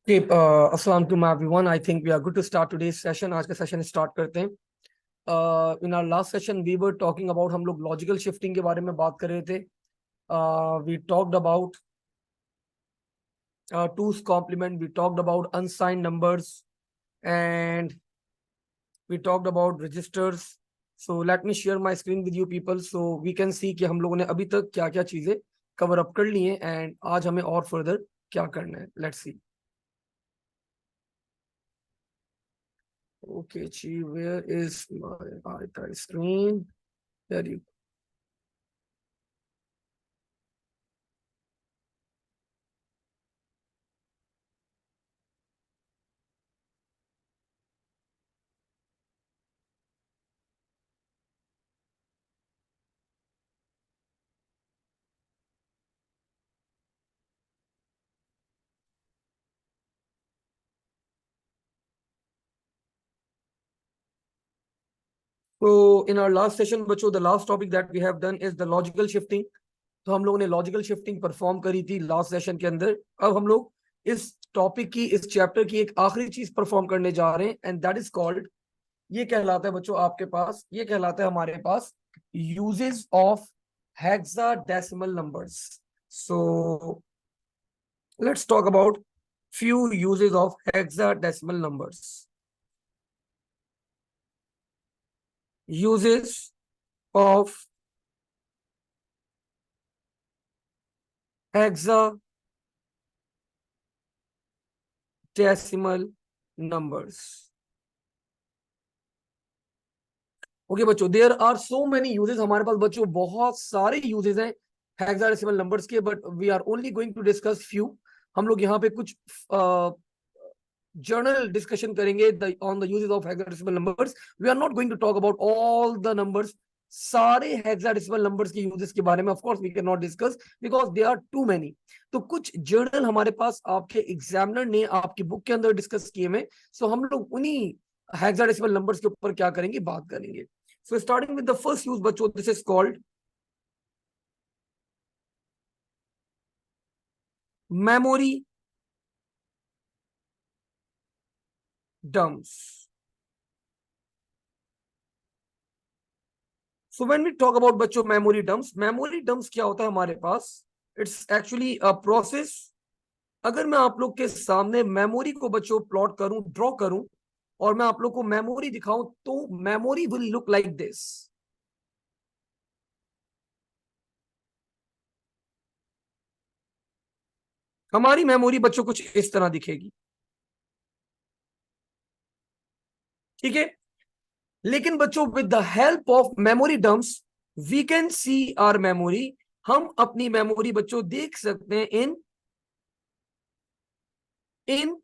Okay, अस्सलाम to everyone. I think we are good to start today's session. आज का session start करते हैं. In our last session, we were talking about हम लोग logical shifting के बारे में बात कर रहे थे. We talked about two's complement. We talked about unsigned numbers, and we talked about registers. So let me share my screen with you people, so we can see कि हम लोगों ने अभी तक क्या क्या चीजें कवर अप कर ली हैं, and आज हमें और फर्दर क्या करना है. Let's see. Okay, Chi, where is my iPad screen? There you go. So in our last session, बच्चों, the last topic that we have done is the logical shifting. तो हम लोगों ने लॉजिकल शिफ्टिंग परफॉर्म करी थी last session के अंदर. अब हम लोग इस टॉपिक की, इस चैप्टर की एक आखिरी चीज परफॉर्म करने जा रहे हैं, एंड दैट इज कॉल्ड, ये कहलाता है बच्चों आपके पास, ये कहलाता है हमारे पास uses of hexadecimal numbers. So let's talk about few uses of hexadecimal numbers. Uses of hexadecimal numbers. Okay बच्चों, there are so many uses. हमारे पास बच्चों बहुत सारे यूजेस हैं हेक्साडेसिमल नंबर्स के, but we are only going to discuss few. हम लोग यहाँ पे कुछ जर्नल डिस्कशन करेंगे on the uses of hexadecimal numbers. We are not going to talk about all the numbers. सारे हेक्साडेसिमल नंबर्स के यूजेस के बारे में of course we can not discuss because they are too many. तो कुछ journal हमारे पास आपके examiner ने आपकी बुक के अंदर डिस्कस किए हैं, सो हम लोग उन्हीं हेक्साडेसिमल नंबर्स के ऊपर क्या करेंगे, बात करेंगे. So starting with the first use, बच्चों, this is called memory dumps. So when we talk about बच्चों memory dumps क्या होता है हमारे पास? It's actually a process. अगर मैं आप लोग के सामने मेमोरी को बच्चों प्लॉट करूं, ड्रॉ करूं, और मैं आप लोग को मेमोरी दिखाऊं, तो memory will look like this. हमारी मेमोरी बच्चों कुछ इस तरह दिखेगी, ठीक है. लेकिन बच्चों with the help of memory dumps we can see our memory. हम अपनी मेमोरी बच्चों देख सकते हैं इन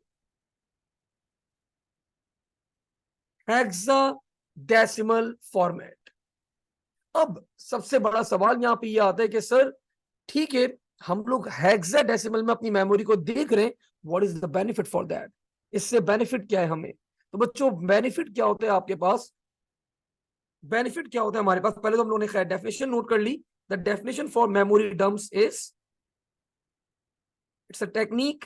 हेक्साडेसिमल फॉर्मेट. अब सबसे बड़ा सवाल यहां पे ये आता है कि सर ठीक है, हम लोग हेक्साडेसिमल में अपनी मेमोरी को देख रहे हैं, what is the benefit for that? इससे बेनिफिट क्या है हमें? तो बच्चों बेनिफिट क्या होता है आपके पास? बेनिफिट क्या होता है हमारे पास? पहले तो हम लोगों ने खैर डेफिनेशन नोट कर ली. The definition for memory dumps is, it's a technique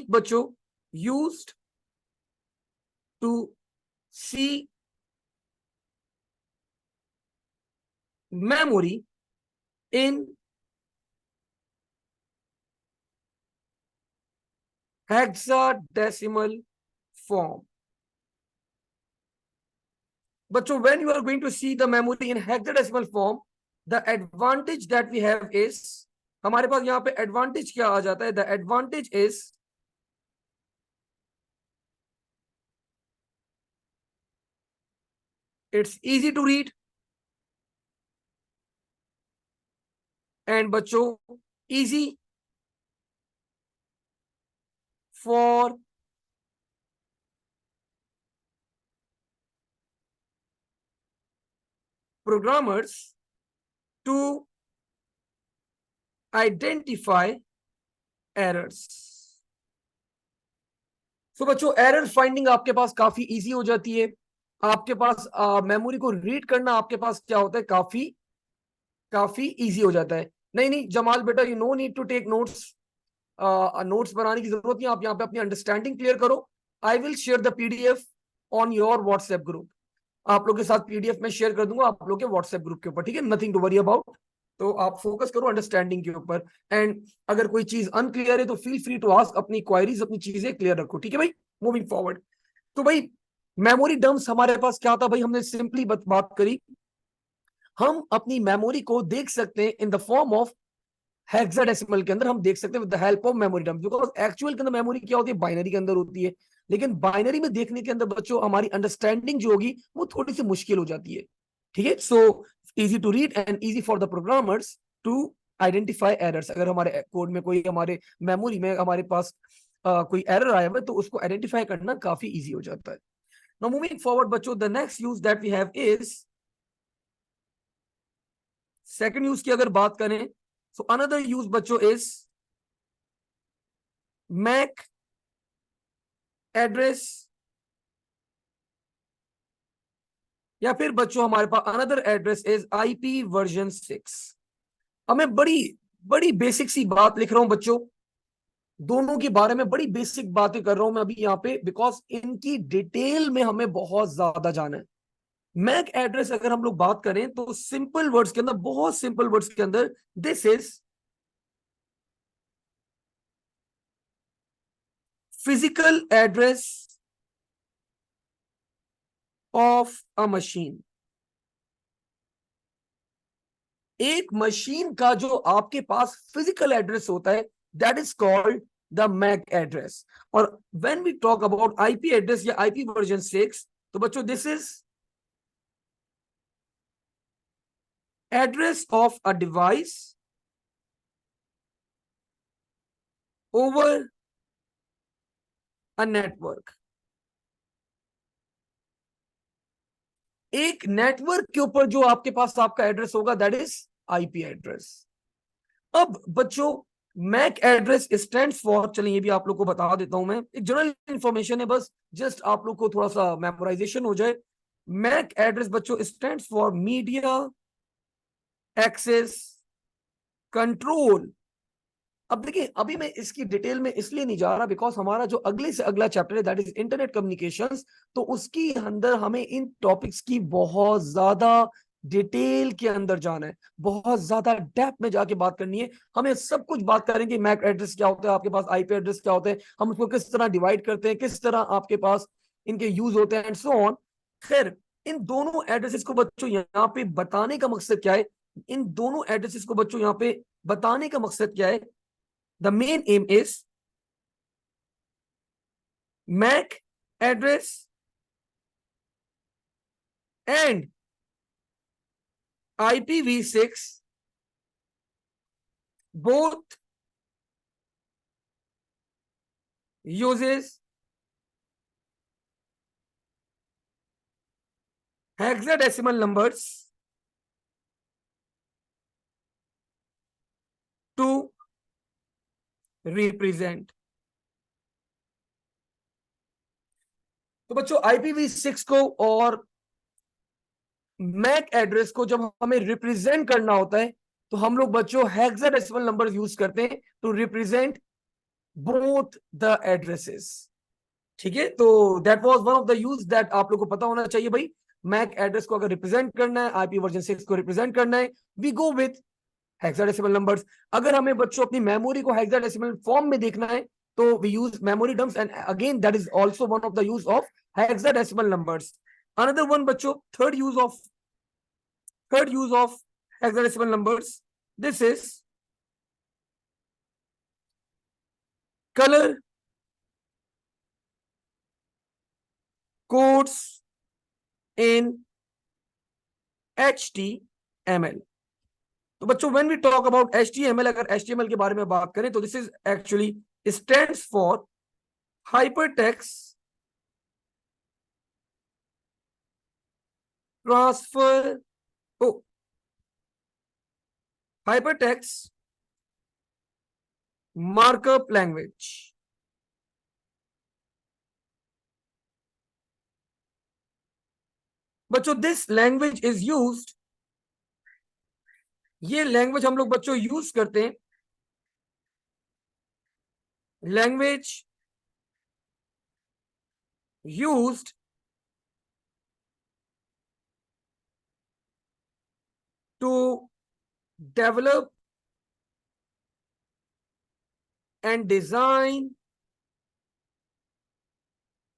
बच्चों used to see memory in hexadecimal form. बच्चों when you are going to see the memory in hexadecimal form, the advantage that we have is, हमारे पास यहाँ पे advantage क्या आ जाता है? The advantage is, it's easy to read, and बच्चों easy for programmers to identify errors. So बच्चों error finding आपके पास काफी इजी हो जाती है. आपके पास मेमोरी को रीड करना आपके पास क्या होता है, काफी काफी इजी हो जाता है। नहीं नहीं जमाल बेटा, you no need to take notes, notes बनाने की जरूरत नहीं, आप यहाँ पे अपनी अंडरस्टैंडिंग क्लियर करो। I will share the PDF on your WhatsApp group, आप लोग के साथ पीडीएफ में शेयर कर दूंगा आप लोग के व्हाट्सएप ग्रुप के ऊपर, ठीक है, नथिंग टू वरी अबाउट। तो आप फोकस करो अंडरस्टैंडिंग के ऊपर, एंड अगर कोई चीज अनक्लियर है तो फील फ्री टू आस्क, अपनी क्वायरीज अपनी चीजें क्लियर रखो, ठीक है भाई। मूविंग फॉरवर्ड, तो भाई मेमोरी डम्प्स हमारे पास क्या था भाई, हमने सिंपली बात करी, हम अपनी मेमोरी को देख सकते हैं in the form of hexadecimal के अंदर, हम देख सकते हैं with the help of memory dump, because actual के अंदर मेमोरी क्या होती है, बाइनरी के अंदर होती है, लेकिन बाइनरी में देखने के अंदर बच्चों हमारी अंडरस्टैंडिंग जो होगी वो थोड़ी सी मुश्किल हो जाती है, ठीक है। So easy to read and easy for the programmers to identify errors, अगर हमारे कोड में कोई, हमारे मेमोरी में हमारे पास कोई एरर आया हुआ है तो उसको आइडेंटिफाई करना काफी इजी हो जाता है। नाउ मूविंग फॉरवर्ड बच्चों, the next use that we have is, second use की अगर बात करें, सो अनदर यूज बच्चों इज मैक एड्रेस, या फिर बच्चों हमारे पास another address is IP version 6। अब मैं बड़ी बड़ी बेसिक सी बात लिख रहा हूं बच्चों, दोनों के बारे में बड़ी बेसिक बातें कर रहा हूं मैं अभी यहाँ पे, बिकॉज इनकी डिटेल में हमें बहुत ज्यादा जाना है। मैक एड्रेस अगर हम लोग बात करें तो सिंपल वर्ड्स के अंदर, बहुत सिंपल वर्ड्स के अंदर, this is physical address of a machine. एक मशीन का जो आपके पास फिजिकल एड्रेस होता है, that is called the MAC address. और when we talk about IP address या आईपी वर्जन 6, तो बच्चों this is address of a device over a network. एक नेटवर्क के ऊपर जो आपके पास आपका एड्रेस होगा, दैट इज आईपी एड्रेस। अब बच्चों मैक एड्रेस स्टैंड फॉर, चलिए ये भी आप लोग को बता देता हूं मैं, एक जनरल इंफॉर्मेशन है बस, जस्ट आप लोग को थोड़ा सा मेमोराइजेशन हो जाए। मैक एड्रेस बच्चों stand for media access control. अब देखिए अभी मैं इसकी डिटेल में इसलिए नहीं जा रहा बिकॉज हमारा जो अगले से अगला चैप्टर है दैट इज इंटरनेट कम्युनिकेशंस, तो उसकी अंदर हमें इन टॉपिक्स की बहुत ज्यादा डिटेल के अंदर जाना है, बहुत ज्यादा डेप्थ में जाके बात करनी है, हमें सब कुछ बात करेंगे, मैक एड्रेस क्या होता है, आपके पास आईपी एड्रेस क्या होते हैं, हम उसको किस तरह डिवाइड करते हैं, किस तरह आपके पास इनके यूज होते हैं एंड सो ऑन। खैर इन दोनों एड्रेसेस को बच्चों यहाँ पे बताने का मकसद क्या है, इन दोनों एड्रेसेस को बच्चों यहाँ पे बताने का मकसद क्या है, the main aim is MAC address and IPv6 both uses hexadecimal numbers to represent। तो बच्चों IPv6 को और मैक एड्रेस को जब हमें रिप्रेजेंट करना होता है तो हम लोग बच्चों हेक्साडेसिमल नंबर यूज करते हैं to represent both the addresses, ठीक है। तो that was one of the use दैट आप लोग को पता होना चाहिए भाई, मैक एड्रेस को अगर रिप्रेजेंट करना है, आईपी वर्जन 6 को रिप्रेजेंट करना है, we go with hexadecimal numbers. अगर हमें बच्चों अपनी मेमोरी को हेक्साडेसिमल फॉर्म में देखना है तो we use memory dumps, and again that is also one of the use of hexadecimal numbers. Another one बच्चों, third use of hexadecimal numbers, this is color codes in HTML। तो बच्चों when we talk about HTML, अगर HTML के बारे में बात करें तो this is actually stands for hypertext transfer, oh, hypertext markup language। बच्चों दिस लैंग्वेज इज यूज्ड, ये लैंग्वेज हम लोग बच्चों यूज करते हैं, language used to develop and design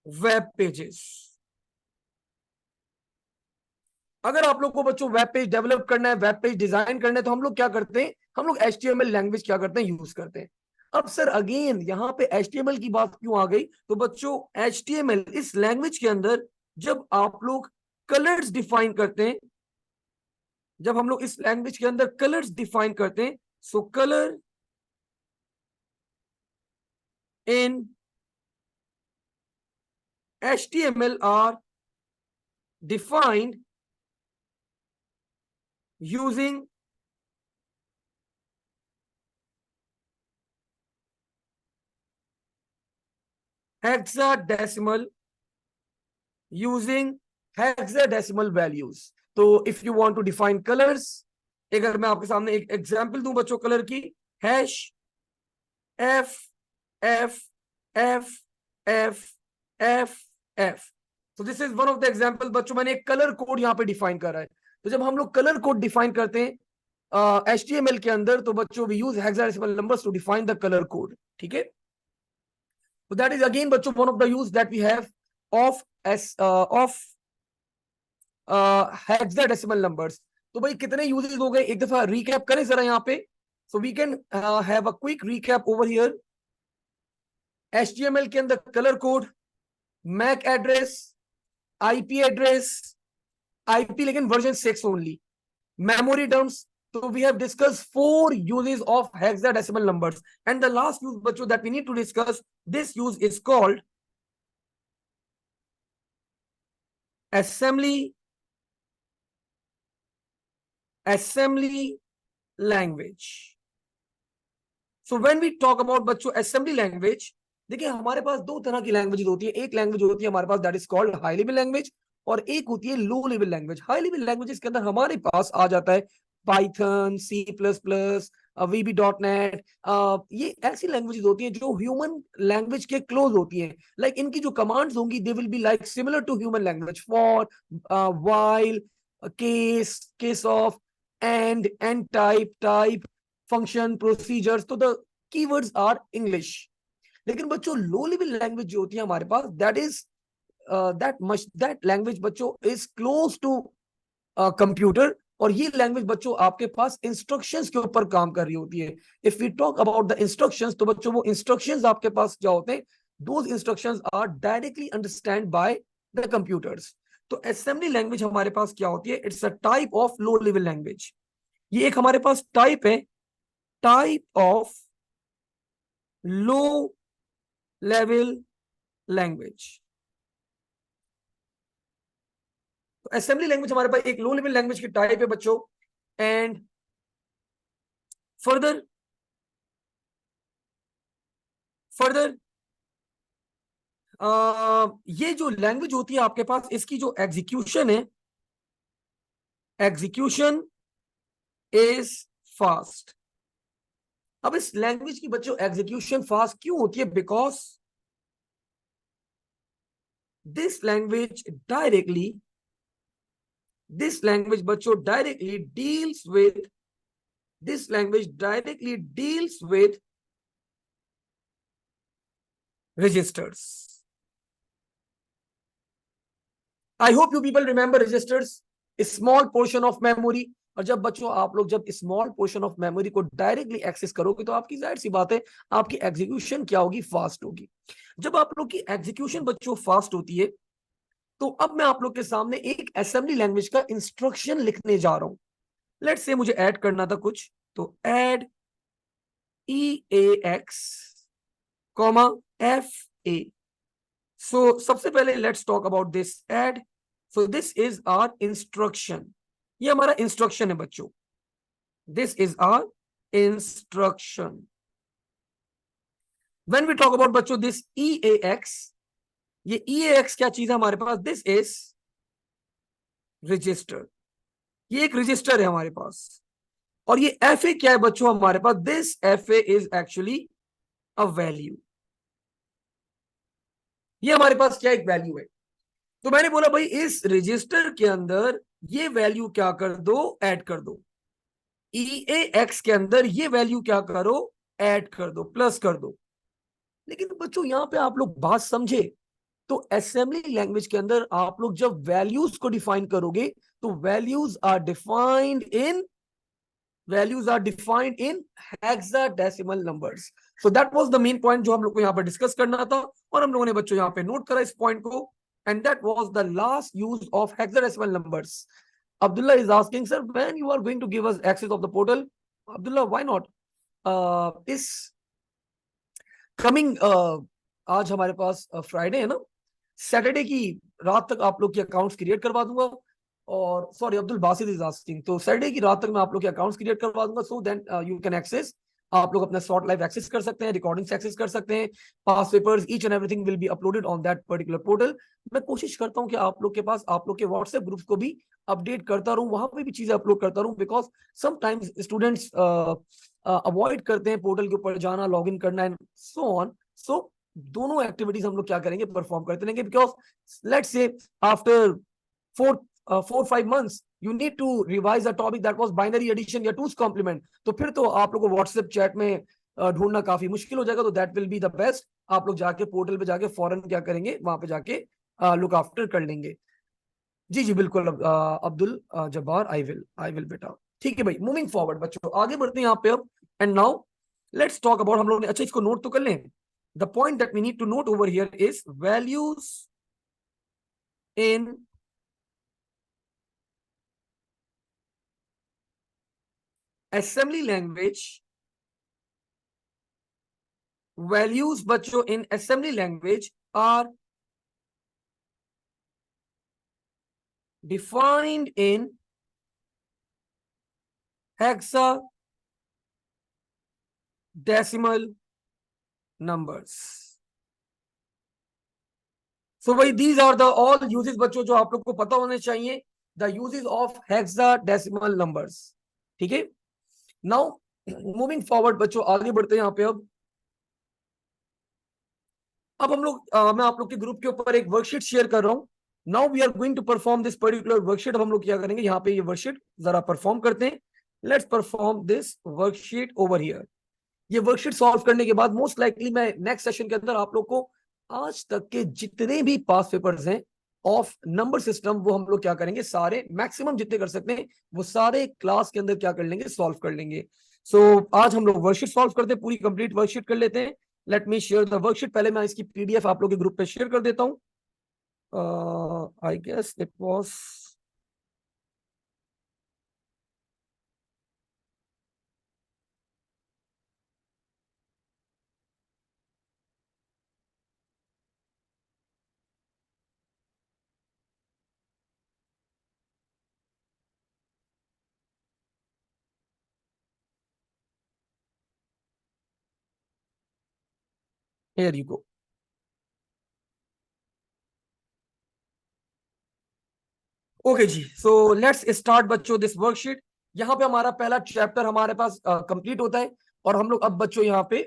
web pages. अगर आप लोग को बच्चों वेब पेज डेवलप करना है, वेब पेज डिजाइन करना है, तो हम लोग क्या करते हैं, हम लोग HTML लैंग्वेज क्या करते हैं, यूज करते हैं। अब सर अगेन यहाँ पे HTML की बात क्यों आ गई, तो बच्चों HTML इस लैंग्वेज के अंदर जब आप लोग कलर्स डिफाइन करते हैं, जब हम लोग इस लैंग्वेज के अंदर कलर्स डिफाइन करते हैं, so colour in HTML are defined using hexadecimal, using hexadecimal values। तो if you want to define colours, अगर मैं आपके सामने एक एग्जांपल दूं बच्चों कलर की, hash F F F F F F, तो this is one of the example बच्चों, मैंने एक कलर कोड यहाँ पे डिफाइन करा है। तो जब हम लोग कलर कोड डिफाइन करते हैं HTML के अंदर, तो बच्चों we use hexadecimal numbers to define the colour code, ठीक है। So that is again बच्चों one of the use that we have of hexadecimal numbers। तो भाई कितने यूजेस हो गए, एक दफा रिकैप करें जरा यहाँ पे। So we can have a quick recap over here. HTML के अंदर colour code, MAC address, IP address, IP लेकिन version 6 only, memory terms। So we have discussed 4 uses of hexadecimal numbers, and the last use बच्चों that we need to discuss, this use is called assembly language। So when we talk about बच्चों assembly language, देखिए हमारे पास दो तरह की language होती है। एक लैंग्वेज होती है हमारे पास that is called high level language, और एक होती है low level language. High level language के अंदर हमारे पास आ जाता है पाइथन, C++, VB.NET। ये ऐसी लैंग्वेजेस होती हैं जो ह्यूमन लैंग्वेज के क्लोज होती हैं। लाइक इनकी जो कमांड्स होंगी they will be like similar to human language, for, while, case of, and type, function, procedures, तो द कीवर्ड्स आर इंग्लिश। लेकिन बच्चों लो लेवल लैंग्वेज जो होती है हमारे पास, दैट लैंग्वेज बच्चों इज क्लोज टू कंप्यूटर, और ये लैंग्वेज बच्चों आपके पास इंस्ट्रक्शंस के ऊपर काम कर रही होती है। If we talk about the instructions, तो बच्चों वो इंस्ट्रक्शंस आपके पास क्या होते हैं, those instructions are directly understand by the computers. तो असेंबली लैंग्वेज हमारे पास क्या होती है, it's a type of low level language. ये एक हमारे पास टाइप है, type of low level language. तो असेंबली लैंग्वेज हमारे पास एक लो लेवल लैंग्वेज की टाइप है बच्चों। एंड फर्दर फर्दर ये जो लैंग्वेज होती है आपके पास, इसकी जो एग्जीक्यूशन है, एग्जीक्यूशन इज फास्ट। अब इस लैंग्वेज की बच्चों एग्जीक्यूशन फास्ट क्यों होती है, because this language directly this language बच्चों directly deals with this language directly deals with registers। I hope you people remember registers, a small portion of memory। और जब बच्चों आप लोग जब स्मॉल पोर्शन ऑफ मेमोरी को डायरेक्टली एक्सेस करोगे, तो आपकी जाहिर सी बात है आपकी एग्जीक्यूशन क्या होगी, फास्ट होगी। जब आप लोग की एग्जीक्यूशन बच्चों फास्ट होती है, तो अब मैं आप लोग के सामने एक असेंबली लैंग्वेज का इंस्ट्रक्शन लिखने जा रहा हूं। लेट्स से मुझे ऐड करना था कुछ, तो ऐड EAX, FA। सो सबसे पहले let's talk about this add. So this is our instruction, ये हमारा इंस्ट्रक्शन है बच्चों, this is our instruction. When we talk about बच्चों दिस EAX, ये EAX क्या चीज है हमारे पास, दिस इज रजिस्टर, ये एक रजिस्टर है हमारे पास। और ये एफ ए क्या है बच्चों हमारे पास? This F A is actually a value. ये हमारे पास क्या एक वैल्यू है। तो मैंने बोला भाई इस रजिस्टर के अंदर ये वैल्यू क्या कर दो, ऐड कर दो। ई ए एक्स के अंदर ये वैल्यू क्या करो, ऐड कर दो, प्लस कर दो। लेकिन बच्चों यहां पे आप लोग बात समझे, तो असेंबली लैंग्वेज के अंदर आप लोग जब वैल्यूज को डिफाइन करोगे तो values are defined in hexadecimal numbers. So that was the main point जो हम लोग को यहाँ पर डिस्कस करना था, और हम लोगों ने बच्चों यहाँ पे नोट करा इस पॉइंट को। And that was the last use of hexadecimal numbers. Abdullah is asking, sir, when you are going to give us access of the portal? Abdullah, why not? इस कमिंग आज हमारे पास फ्राइडे है ना, Saturday की रात तक आप लोग के अकाउंट्स क्रिएट करवा दूंगा। और sorry, Abdul Basit is asking, तो सैटरडे की रात तक मैं आप लोग के अकाउंट्स क्रिएट करवा दूंगा, so then you can access. आप लोग अपना शॉर्ट लाइव एक्सेस कर सकते हैं, रिकॉर्डिंग्स एक्सेस कर सकते हैं, past papers, each and everything will be uploaded on that particular portal. मैं कोशिश करता हूं कि आप लोग के पास, आप लोग के व्हाट्सएप ग्रुप्स को भी अपडेट करता रहूं, वहां पे भी चीजें अपलोड करता रहूं, बिकॉज समटाइम्स स्टूडेंट्स अवॉइड करते हैं पोर्टल के ऊपर जाना, लॉग इन करना एंड सो ऑन। सो दोनों एक्टिविटीज हम लोग क्या करेंगे, परफॉर्म करते रहेंगे, because let's say after 4-5 months you need to revise a topic that was binary addition या टूस कॉम्प्लीमेंट, तो फिर तो आप लोगों को व्हाट्सएप चैट में ढूंढना काफी मुश्किल हो जाएगा। तो that will be the best, आप लोग जाके पोर्टल पे जाके फौरन क्या करेंगे, वहां पे जाके लुक आफ्टर कर लेंगे। जी जी बिल्कुल अब्दुल जब्बार, आई विल बेटा। ठीक है भाई, मूविंग फॉरवर्ड बच्चों, आगे बढ़ते हैं यहाँ पे अब। And now let's talk about, हम लोग ने अच्छा इसको नोट तो कर लें। The point that we need to note over here is values in assembly language, values बच्चों in assembly language are defined in hexadecimal numbers. So भाई these are the all uses बच्चों जो आप लोग को पता होने चाहिए, the uses of hexadecimal numbers। ठीक है, नाउ मूविंग फॉरवर्ड बच्चों, आगे बढ़ते हैं यहाँ पे। अब हम लोग मैं आप लोग के ग्रुप के ऊपर एक वर्कशीट शेयर कर रहा हूं। Now we are going to perform this particular worksheet. हम लोग क्या करेंगे, यहाँ पे ये वर्कशीट जरा परफॉर्म करते हैं। Let's perform this worksheet over here. ये वर्कशीट सॉल्व करने के बाद मोस्ट लाइकली मैं नेक्स्ट सेशन के अंदर आप लोग को आज तक के जितने भी पास पेपर्स हैं ऑफ नंबर सिस्टम, वो हम लोग क्या करेंगे, सारे मैक्सिमम जितने कर सकते हैं वो सारे क्लास के अंदर क्या कर लेंगे, सॉल्व कर लेंगे। सो आज हम लोग वर्कशीट सॉल्व करते हैं, पूरी कंप्लीट वर्कशीट कर लेते हैं। Let me share the worksheet. पहले मैं इसकी पीडीएफ आप लोग के ग्रुप पे शेयर कर देता हूँ। I guess it was, here you go. Okay जी, सो लेट्स स्टार्ट बच्चों दिस वर्कशीट। यहाँ पे हमारा पहला चैप्टर हमारे पास कंप्लीट होता है, और हम लोग अब बच्चों यहाँ पे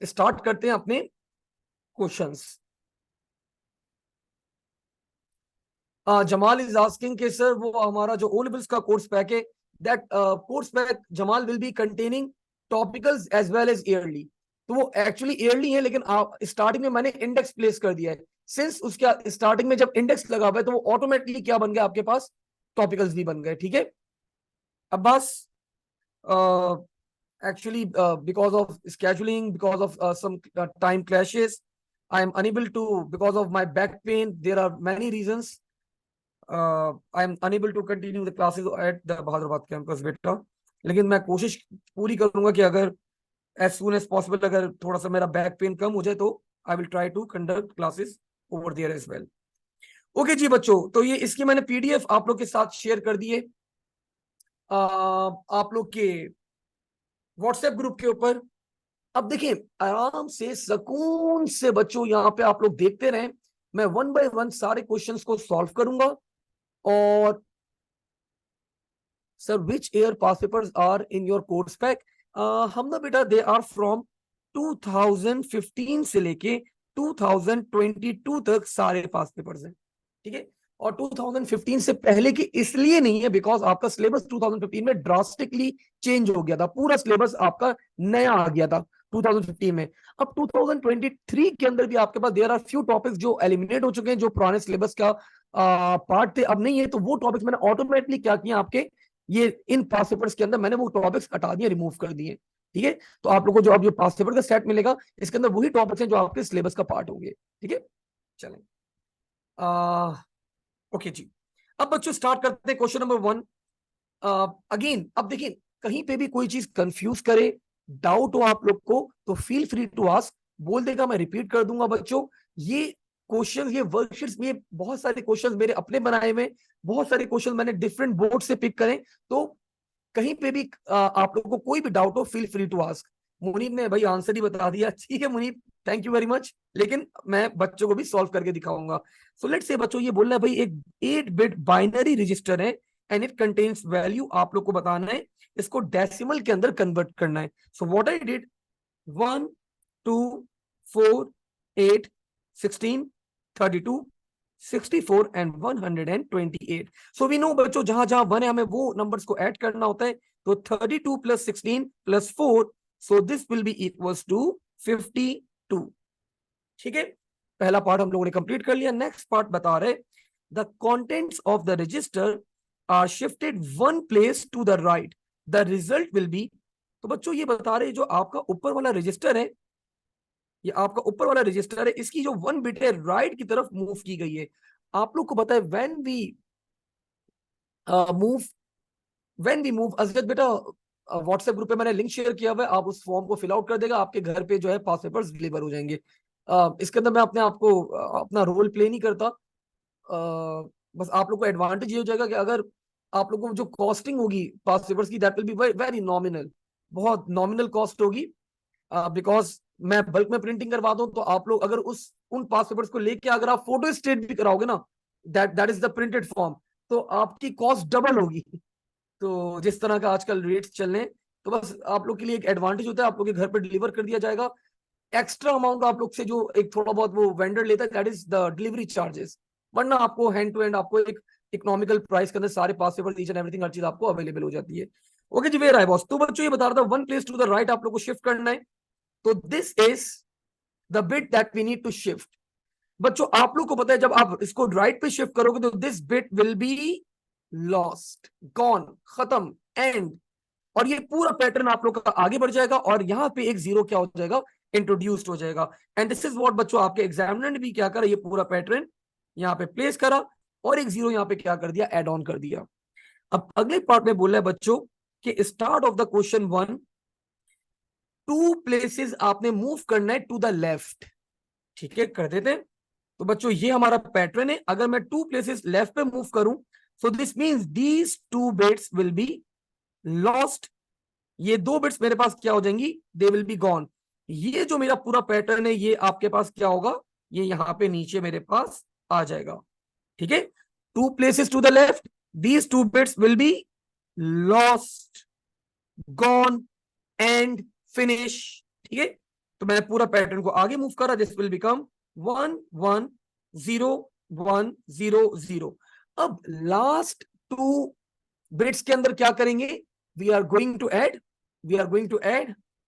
स्टार्ट करते हैं अपने क्वेश्चंस। जमाल इज आस्किंग कि सर वो हमारा जो ओ लेवल्स का कोर्स पैक है, that course pack Jamal will be containing topicals as well as yearly. तो वो एक्चुअली ईयरली है, लेकिन स्टार्टिंग में मैंने इंडेक्स प्लेस कर दिया है। सिंस उसके स्टार्टिंग में जब इंडेक्स लगा हुआ है, तो वो ऑटोमेटिकली क्या बन गया आपके पास, टॉपिकल्स भी बन गए। ठीक है, अब बस actually because of scheduling, because of some time clashes, I am unable to, because of my back pain, there are many reasons, I am unable to continue the classes at the Bahadurabad campus बेटा। लेकिन मैं कोशिश पूरी करूंगा कि अगर as soon as possible अगर थोड़ा सा मेरा बैक पेन कम हो जाए तो I will try to conduct classes over there as well। Okay जी बच्चों, तो ये इसकी मैंने पीडीएफ आप लोग के साथ शेयर कर दी है आप लोग के व्हाट्सएप ग्रुप के ऊपर। अब देखिए आराम से सुकून से बच्चों यहाँ पे आप लोग देखते रहें, मैं वन बाय वन सारे क्वेश्चंस को सॉल्व करूंगा। और sir which year past papers are in your course pack? हम ना बेटा दे आर फ्रॉम 2015 से लेके 2022 तक सारे पास पेपर्स हैं, ठीक है। और 2015 से पहले की इसलिए नहीं है बिकॉज आपका सिलेबस 2015 में ड्रास्टिकली चेंज हो गया था, पूरा सिलेबस आपका नया आ गया था 2015 में। अब 2023 के अंदर भी आपके पास देयर आर फ्यू टॉपिक्स जो एलिमिनेट हो चुके हैं, जो पुराने सिलेबस का पार्ट थे, अब नहीं है। तो वो टॉपिक्स मैंने ऑटोमेटिकली क्या किया, आपके ये इन पास पेपर्स के अंदर मैंने वो टॉपिक्स हटा दिए, रिमूव कर दिए, ठीक है। तो आप लोगों को जो अब जो पास पेपर का सेट मिलेगा, इसके अंदर वही टॉपिक्स हैं जो आपके सिलेबस का पार्ट होंगे, ठीक है। चलें, ओके जी। अब बच्चों स्टार्ट करते हैं क्वेश्चन नंबर 1। अगेन अब देखिए, कहीं पे भी कोई चीज कंफ्यूज करे, डाउट हो आप लोग को, तो फील फ्री टू आस्क। बोल देगा, मैं रिपीट कर दूंगा बच्चों। ये क्वेश्चन, ये वर्कशीट्स में बहुत सारे क्वेश्चन मेरे अपने बनाए हुए, बहुत सारे क्वेश्चन मैंने डिफरेंट बोर्ड से पिक करें। तो कहीं पे भी आप लोगों को कोई भी डाउट हो, feel free to ask. Muneeb ने भाई आंसर ही बता दिया, ठीक है Muneeb, thank you very much. लेकिन मैं बच्चों को भी सॉल्व करके दिखाऊंगा। सो लेट्स से बच्चों, ये बोलना है भाई एक 8 बिट बाइनरी रजिस्टर है एंड इट कंटेन्स वैल्यू, आप लोग को बताना है, इसको डेसिमल के अंदर कन्वर्ट करना है। So what I did, 1 2 4 8 16 32 64 and 128। So we know बच्चों, जहां जहां 1 है हमें वो नंबर्स को ऐड करना होता है। तो 32 plus 16 plus 4, so this will be equals to 52, ठीक है। पहला पार्ट हम लोगों ने कंप्लीट कर लिया। नेक्स्ट पार्ट बता रहे, the contents of the register are shifted one place to the right, the result will be. तो बच्चों ये बता रहे, जो आपका ऊपर वाला रजिस्टर है, ये आपका ऊपर वाला रजिस्टर है, इसकी जो 1 बिट है राइट की तरफ मूव की गई है। आप लोग को पता है व्हेन वी मूव, अजरत बेटा व्हाट्सएप ग्रुप पे मैंने लिंक शेयर किया हुआ है, आप उस फॉर्म को फिल आउट कर देगा, आपके घर पे जो है पास पेपर्स डिलीवर हो जाएंगे। इसके अंदर मैं अपने आप को अपना रोल प्ले नहीं करता। बस आप लोग को एडवांटेज ये हो जाएगा कि अगर आप लोगों को जो कॉस्टिंग होगी पास पेपर्स की, that will be very nominal, बहुत नॉमिनल कॉस्ट होगी। बिकॉज मैं बल्क में प्रिंटिंग करवा दूं, तो आप लोग अगर उन पास पेपर्स को लेके अगर आप फोटो स्टेट भी कराओगे ना, that is the printed form, तो आपकी कॉस्ट डबल होगी। तो जिस तरह का आजकल रेट्स चल रहे हैं, तो बस आप लोग के लिए एक एडवांटेज होता है, आप लोग के घर पर डिलीवर कर दिया जाएगा। एक्स्ट्रा अमाउंट आप लोग से जो एक थोड़ा बहुत वो वेंडर लेता है, that is the delivery charges. वरना आपको हैंड टू हैंड आपको एक इकोनॉमिकल प्राइस के अंदर सारे पास पेपर, ईच एंड एवरीथिंग, हर चीज आपको अवेलेबल हो जाती है। ओके जी, वेयर है बॉस। तो बच्चों ये बता रहा था, 1 प्लेस टू द राइट आप लोग को शिफ्ट करना है। तो this is the bit that we need to shift. बच्चों आप लोग को पता है, जब आप इसको राइट पे शिफ्ट करोगे तो this bit will be lost, gone, खत्म, एंड। और ये पूरा पैटर्न आप लोग का आगे बढ़ जाएगा, और यहाँ पे एक जीरो क्या हो जाएगा, इंट्रोड्यूस्ड हो जाएगा। एंड दिस इज व्हाट बच्चों आपके एग्जामिनर ने भी क्या करा, ये पूरा पैटर्न यहाँ पे प्लेस करा, और एक जीरो यहाँ पे क्या कर दिया, एड ऑन कर दिया। अब अगले पार्ट में बोल रहा है बच्चों कि start of the question 1, 2 places आपने मूव करना है टू द लेफ्ट, ठीक है, कर देते हैं। तो बच्चों ये हमारा पैटर्न है, अगर मैं 2 प्लेसेस लेफ्ट पे मूव करूं, so this means these 2 bits will be lost. ये 2 बिट्स मेरे पास क्या हो जाएंगी, दे विल बी गॉन। ये जो मेरा पूरा पैटर्न है, ये आपके पास क्या होगा, ये यहां पे नीचे मेरे पास आ जाएगा, ठीक है। 2 places to the left, these 2 bits will be lost, gone, and finish, ठीक है। तो मैंने पूरा पैटर्न को आगे मूव करा, दिस विल बिकम 1 1 0 1 0 0। अब लास्ट 2 बिट्स के अंदर क्या करेंगे, we are going to add,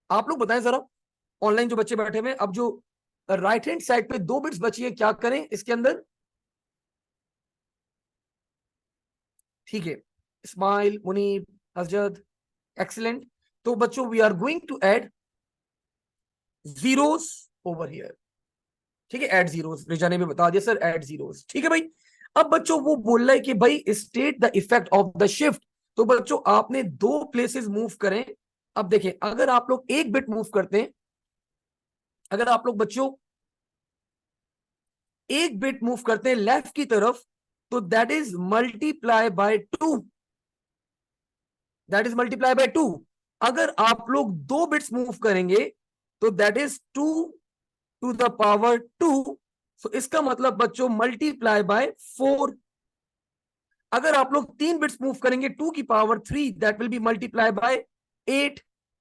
आप लोग बताएं जरा, ऑनलाइन जो बच्चे बैठे हुए, अब जो राइट हैंड साइड पे 2 बिट्स बची है, क्या करें इसके अंदर, ठीक है, स्माइल, मुनीब, अजद, एक्सीलेंट। तो बच्चों we are going to add zeros over here, ठीक है, ऐड जीरोस। रिजा ने भी बता दिया सर, ऐड जीरोस, ठीक है भाई। अब बच्चों वो बोल रहा है कि भाई state the effect of the shift. तो बच्चों आपने 2 प्लेसेस मूव करें। अब देखें, अगर आप लोग एक बिट मूव करते हैं, अगर आप लोग बच्चों एक बिट मूव करते हैं लेफ्ट की तरफ, तो दैट इज मल्टीप्लाई बाय 2, अगर आप लोग 2 बिट्स मूव करेंगे, तो that is 2 to the power 2। So इसका मतलब बच्चों मल्टीप्लाई बाय 4। अगर आप लोग 3 बिट्स मूव करेंगे 2 की power 3 that will be multiply by 8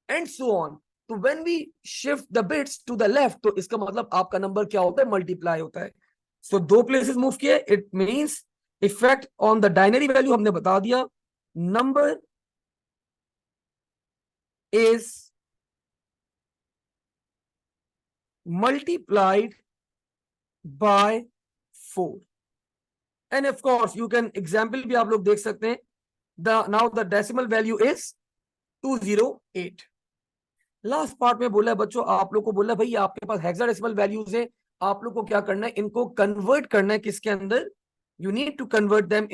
and so on. तो when we shift the bits to the left तो इसका मतलब आपका नंबर क्या होता है, मल्टीप्लाई होता है। सो 2 प्लेसेस मूव किए, it means effect on the binary value हमने बता दिया, number is multiplied by 4 and of course you can example भी आप लोग देख सकते हैं, the now the decimal value is 208। Last part में बोला है बच्चों, आप लोग को बोला भाई आपके पास हेक्साडेसिमल वैल्यूज है, आप लोग को क्या करना है, इनको कन्वर्ट करना है किसके अंदर, you need to convert them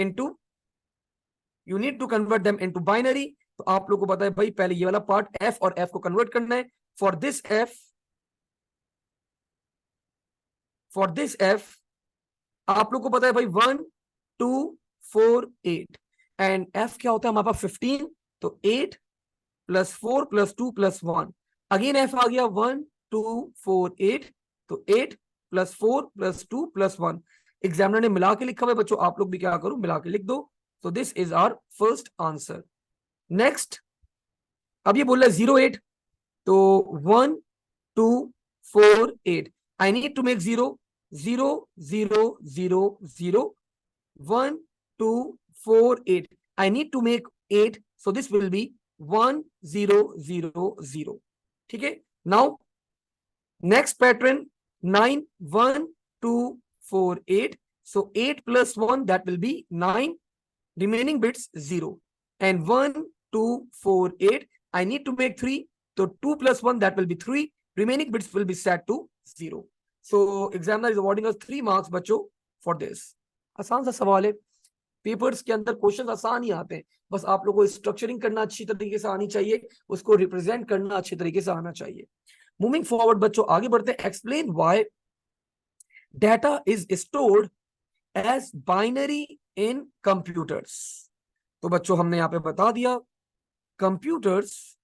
into binary. तो आप लोग को पता है भाई पहले ये वाला पार्ट f और f को कन्वर्ट करना है। फॉर दिस f आप लोग को पता है भाई 1 2 4 8 एंड f क्या होता है हमारे पास 15, तो 8 plus 4 plus 2 plus 1, again f आ गया 1 2 4 8, तो 8 प्लस 4 प्लस 2 प्लस 1। एग्जामिनर ने मिला के लिखा हुआ है बच्चों, आप लोग भी क्या करो मिला के लिख दो। So this is our first answer. Next अब ये बोल रहा है 08, तो 1 2 4 8, I need to make 0 0 0 0 0 1 2 4 8, I need to make 8, so this will be 1 0 0 0। ठीक है, now next pattern 9 1 2 4 8, so 8 plus 1 that will be 9, remaining bits 0 and 1 2 4 8, I need to make 3, so 2 plus 1 that will be 3, remaining bits will be set to 0। so examiner is awarding us 3 marks बच्चों for this। आसान सा सवाल है, papers के अंदर questions आसान ही आते हैं, बस आप लोगों को स्ट्रक्चरिंग करना अच्छी तरीके से आनी चाहिए, उसको रिप्रेजेंट करना अच्छे तरीके से आना चाहिए। मूविंग फॉरवर्ड बच्चों आगे बढ़ते हैं। Explain why data is stored as binary in computers. तो बच्चों हमने यहां पे बता दिया, computers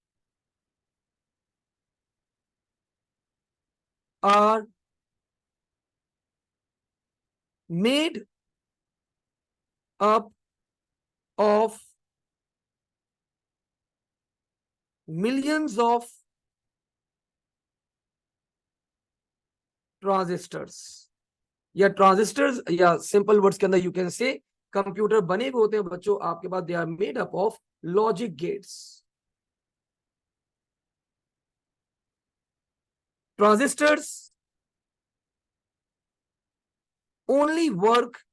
are made up of millions of transistors, या ट्रांजिस्टर्स या सिंपल वर्ड्स के अंदर यू कैन से कंप्यूटर बने हुए होते हैं बच्चों आपके पास, they are made up of logic gates. Transistors only works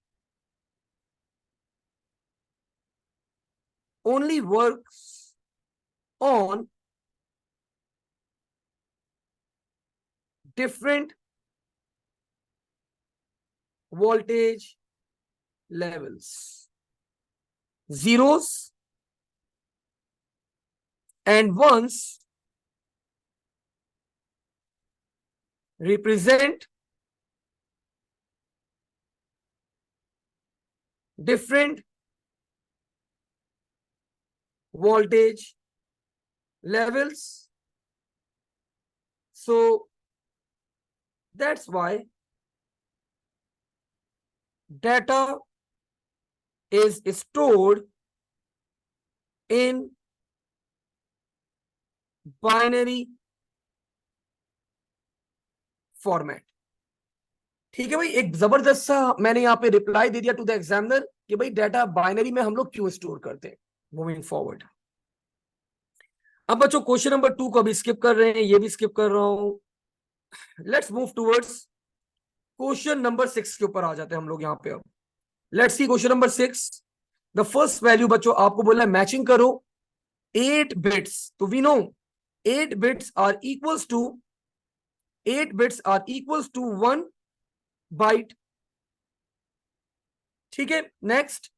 on different voltage levels, zeros and ones represent different voltage levels, so that's why data is stored in binary format। ठीक है भाई, एक जबरदस्त सा मैंने यहाँ पे रिप्लाई दे दिया टू द एग्जामिनर कि भाई डाटा बाइनरी में हम लोग क्यों स्टोर करते हैं। मूविंग फॉरवर्ड, अब बच्चों क्वेश्चन नंबर 2 को अभी स्किप कर रहे हैं, ये भी स्किप कर रहा हूं। Let's move towards question number 6 के ऊपर आ जाते हैं हम लोग यहाँ पे। अब let's see question number 6। The first value बच्चों आपको बोला है मैचिंग करो 8 बिट्स, तो we know 8 bits are equals to 1 byte. ठीक है, नेक्स्ट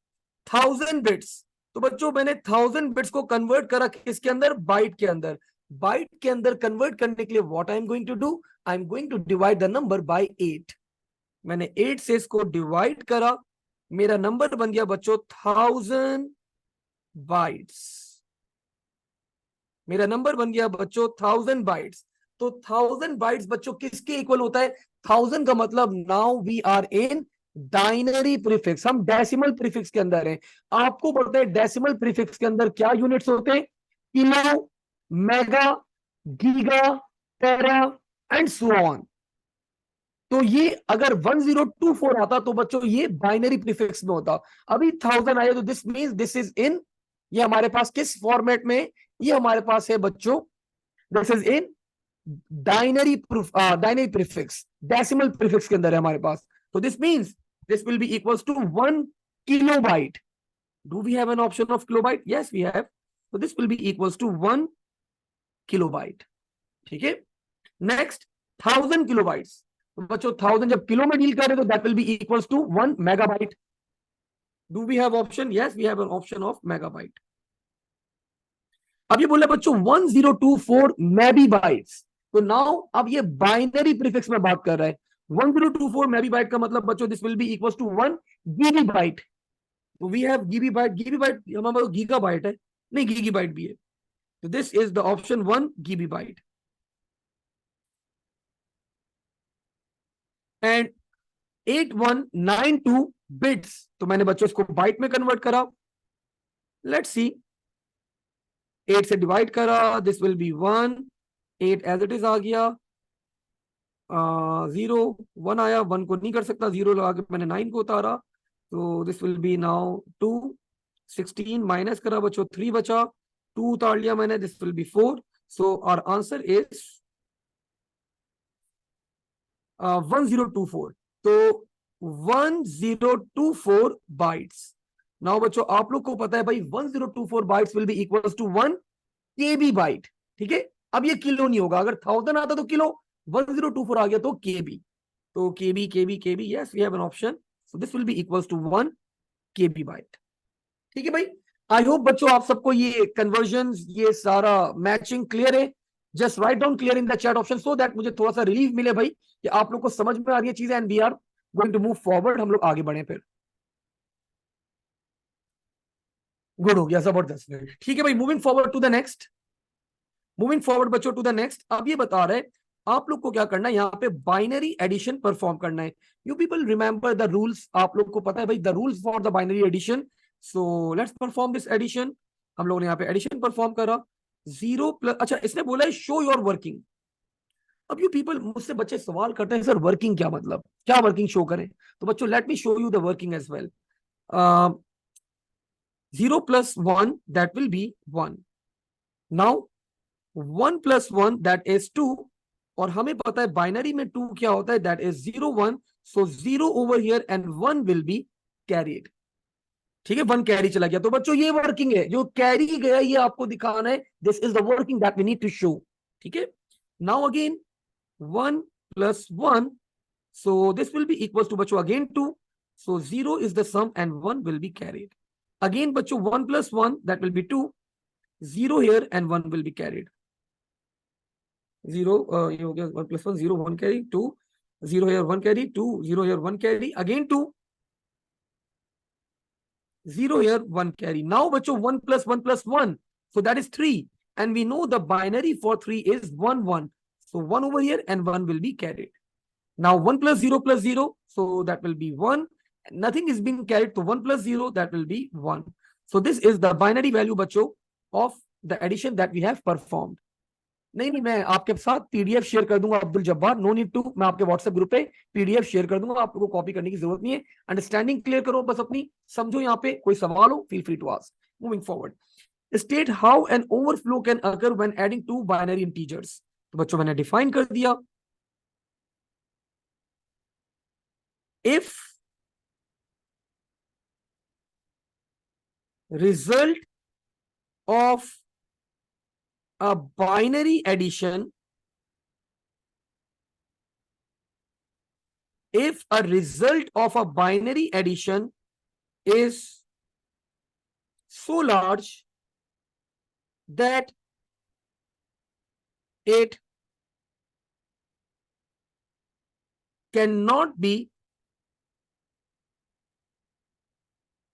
1000 बिट्स, तो बच्चों मैंने 1000 बिट्स को कन्वर्ट करा किसके अंदर, बाइट के अंदर। बाइट के अंदर कन्वर्ट करने के लिए what I am going to do, I am going to divide the number by 8। मैंने 8 से इसको डिवाइड करा, मेरा नंबर बन गया बच्चों 1000 बाइट्स। मेरा नंबर बन गया बच्चों 1000 बाइट्स। तो 1000 बाइट्स बच्चों किसके इक्वल होता है, 1000 का मतलब now we are in binary prefix, हम डेसिमल प्रीफिक्स के अंदर हैं। आपको पता है डेसिमल प्रीफिक्स के अंदर क्या यूनिट्स होते हैं? Kilo, mega, giga, tera and so on. तो ये अगर 1024 आता तो बच्चों ये बाइनरी प्रीफिक्स में होता। अभी 1000 आया तो दिस मींस दिस इज इन, ये हमारे पास किस फॉर्मेट में? ये हमारे पास है बच्चों, this is in binary prefix, decimal prefix के अंदर है हमारे पास। तो this means this will be equals to 1 kilobyte. Do we have an option of kilobyte? Yes we have. तो this will be equals to 1 kilobyte. ठीक है, next 1000 kilobytes. तो बच्चों 1000 जब किलो में डील कर रहे तो that will be equals to 1 megabyte. Do we have option? Yes we have an option of megabyte. अब ये बोला बच्चों 1024 मेगाबाइट्स। तो नाउ अब ये बाइनरी प्रीफिक्स में बात कर रहा है। 1024 मेगाबाइट का मतलब बच्चों this will be equals to 1 gigabyte. तो वी हैव गीबीबाइट, गीबीबाइट हमारे पास गीगाबाइट है, नहीं गीगाबाइट भी है। तो this is the option 1 gibibyte. And 8192 bits, तो मैंने बच्चों इसको बाइट में कन्वर्ट करा। लेट्स सी, 8 से डिवाइड करा, this will be 1, 8 as it is आ गया, 0 1 आया, 1 को नहीं कर सकता, 0 लगा के मैंने 9 को उतारा, तो this will be now 2, 16 minus करा बच्चों, 3 बचा, 2 उतार लिया मैंने, this will be 4। So our answer is 1024। तो 1024 बाइट्स। नाउ बच्चों आप लोग को पता है भाई 1024 bytes will be equals to 1 KB byte. ठीक है, अब ये किलो नहीं होगा, अगर 1000 आता तो किलो, 1024 आ गया तो KB। तो KB KB KB, yes we have an option. So this will be equals to 1 KB byte. ठीक है भाई, आई होप बच्चों आप सबको ये कन्वर्जन, ये सारा मैचिंग क्लियर है। Just write down clear in the chat option so that मुझे थोड़ा सा रिलीफ मिले भाई कि आप लोग को समझ में आ रही है चीजें, and we are going to move forward, हम लोग आगे बढ़े फिर। गुड हो गया, जबरदस्त। ठीक है भाई, moving forward to the next, moving forward बच्चों टू द नेक्स्ट। अब ये बता रहे आप लोग को क्या करना है, यहाँ पे बाइनरी एडिशन परफॉर्म करना है। You people remember the rules, आप लोग को पता है भाई the rules for the binary addition. So let's perform this addition. हम लोगों ने यहाँ पे एडिशन परफॉर्म करा, 0 प्लस, अच्छा इसने बोला है शो योर वर्किंग। अब यू पीपल मुझसे बच्चे सवाल करते हैं सर वर्किंग क्या मतलब, क्या वर्किंग शो करें? तो बच्चों let me show you the working as well. 0 + 1 that will be 1। Now 1 + 1 that is 2। और हमें पता है बाइनरी में 2 क्या होता है, that is 0 1। So 0 over here and 1 will be carried. ठीक है, 1 कैरी चला गया, तो बच्चों ये वर्किंग है, जो कैरी गया ये आपको दिखाना है, this is the working that we need to show. ठीक है, now again 1 + 1, so this will be equals to बच्चों again 2, so 0 is the sum and 1 will be carried. Again बच्चों 1 + 1 that will be 2, 0 here and 1 will be carried. 0 ये हो गया, 1 + 1 0 1 carry 2, 0 here 1 carry 2, 0 here 1 carry again 2, 0 here 1 carry. Now बच्चों 1 + 1 + 1, so that is 3, and we know the binary for 3 is 1 1, so 1 over here and 1 will be carried. Now 1 + 0 + 0, so that will be 1. Nothing is being carried, so 1 + 0 that will be 1. So this is the binary value बच्चों of the addition that we have performed. नहीं, मैं आपके साथ PDF share कर दूंगा Abdul Jabbar, no need to, मैं आपके WhatsApp group पे पीडीएफ शेयर कर दूंगा, आप लोगों को कॉपी करने की जरूरत नहीं है। अंडरस्टैंडिंग क्लियर करो बस अपनी, समझो। यहाँ पे कोई सवाल हो feel free to ask. Moving forward, state how an overflow can occur when adding 2 binary integers. तो बच्चों मैंने डिफाइन कर दिया, if result of a binary addition, if a result of a binary addition is so large that it cannot be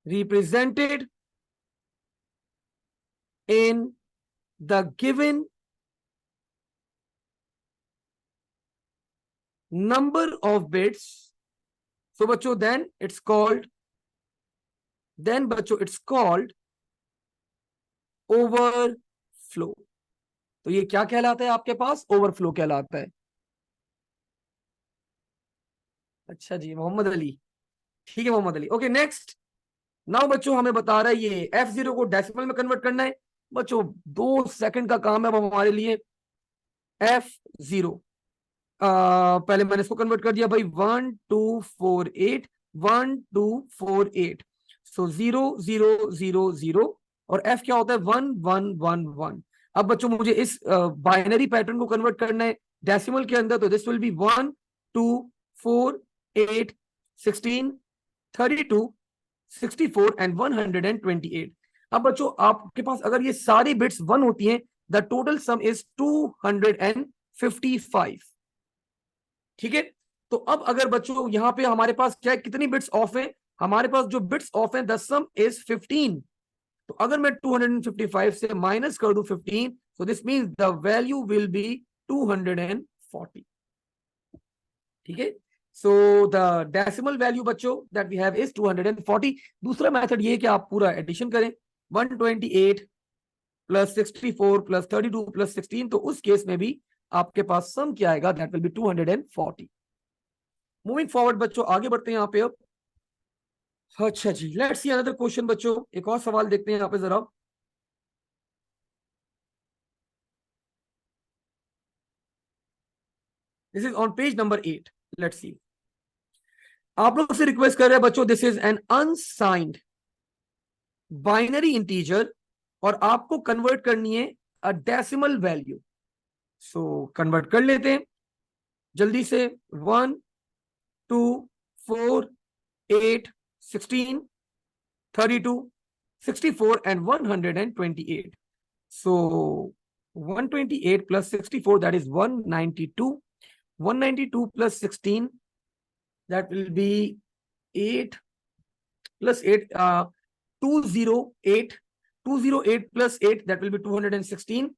represented in the given number of bits, सो बच्चों then it's called overflow. तो ये क्या कहलाता है आपके पास? Overflow कहलाता है। अच्छा जी, मोहम्मद अली। ठीक है Mohammad Ali, okay next. Now बच्चों हमें बता रहा है ये F0 को डेसिमल में कन्वर्ट करना है। बच्चों 2 सेकंड का काम है अब हमारे लिए। F0 पहले मैंने इसको कन्वर्ट कर दिया भाई, 1248 1248। सो 0000 और F क्या होता है? 1111। अब बच्चों मुझे इस बाइनरी पैटर्न को कन्वर्ट करना है डेसिमल के अंदर, तो दिस विल बी 1 2 4 8 16 32 64 एंड 128। अब बच्चों आपके पास अगर ये सारी बिट्स 1 होती हैं, द टोटल सम इज 255। ठीक है, तो अब अगर बच्चों यहां पे हमारे पास क्या है, कितनी बिट्स ऑफ है? हमारे पास जो बिट्स ऑफ है द सम इज 15। तो अगर मैं 255 से माइनस कर दूं 15, so this means the value will be 240। ठीक है, सो द डेसिमल वैल्यू बच्चों दैट वी हैव इज 240। दूसरा मेथड ये है कि आप पूरा एडिशन करें, 128 प्लस 64 प्लस 32 प्लस 16, तो उस केस में भी आपके पास सम क्या आएगा? That will B 240। Moving forward बच्चों आगे बढ़ते हैं यहाँ पे अब। अच्छा जी, लेट्स सी अनदर क्वेश्चन बच्चों, एक और सवाल देखते हैं यहाँ पे जरा। This is on page number 8। Let's see, आप लोग से रिक्वेस्ट कर रहे हैं बच्चों, this is an unsigned binary integer और आपको कन्वर्ट करनी है a decimal value. So convert कर लेते हैं जल्दी से। 1 2 4 8 16 32 64 and 128। So 128 plus 64 that is 192। 192 plus 16 that will be 8 plus 8 208। 208 plus 8 that will be 216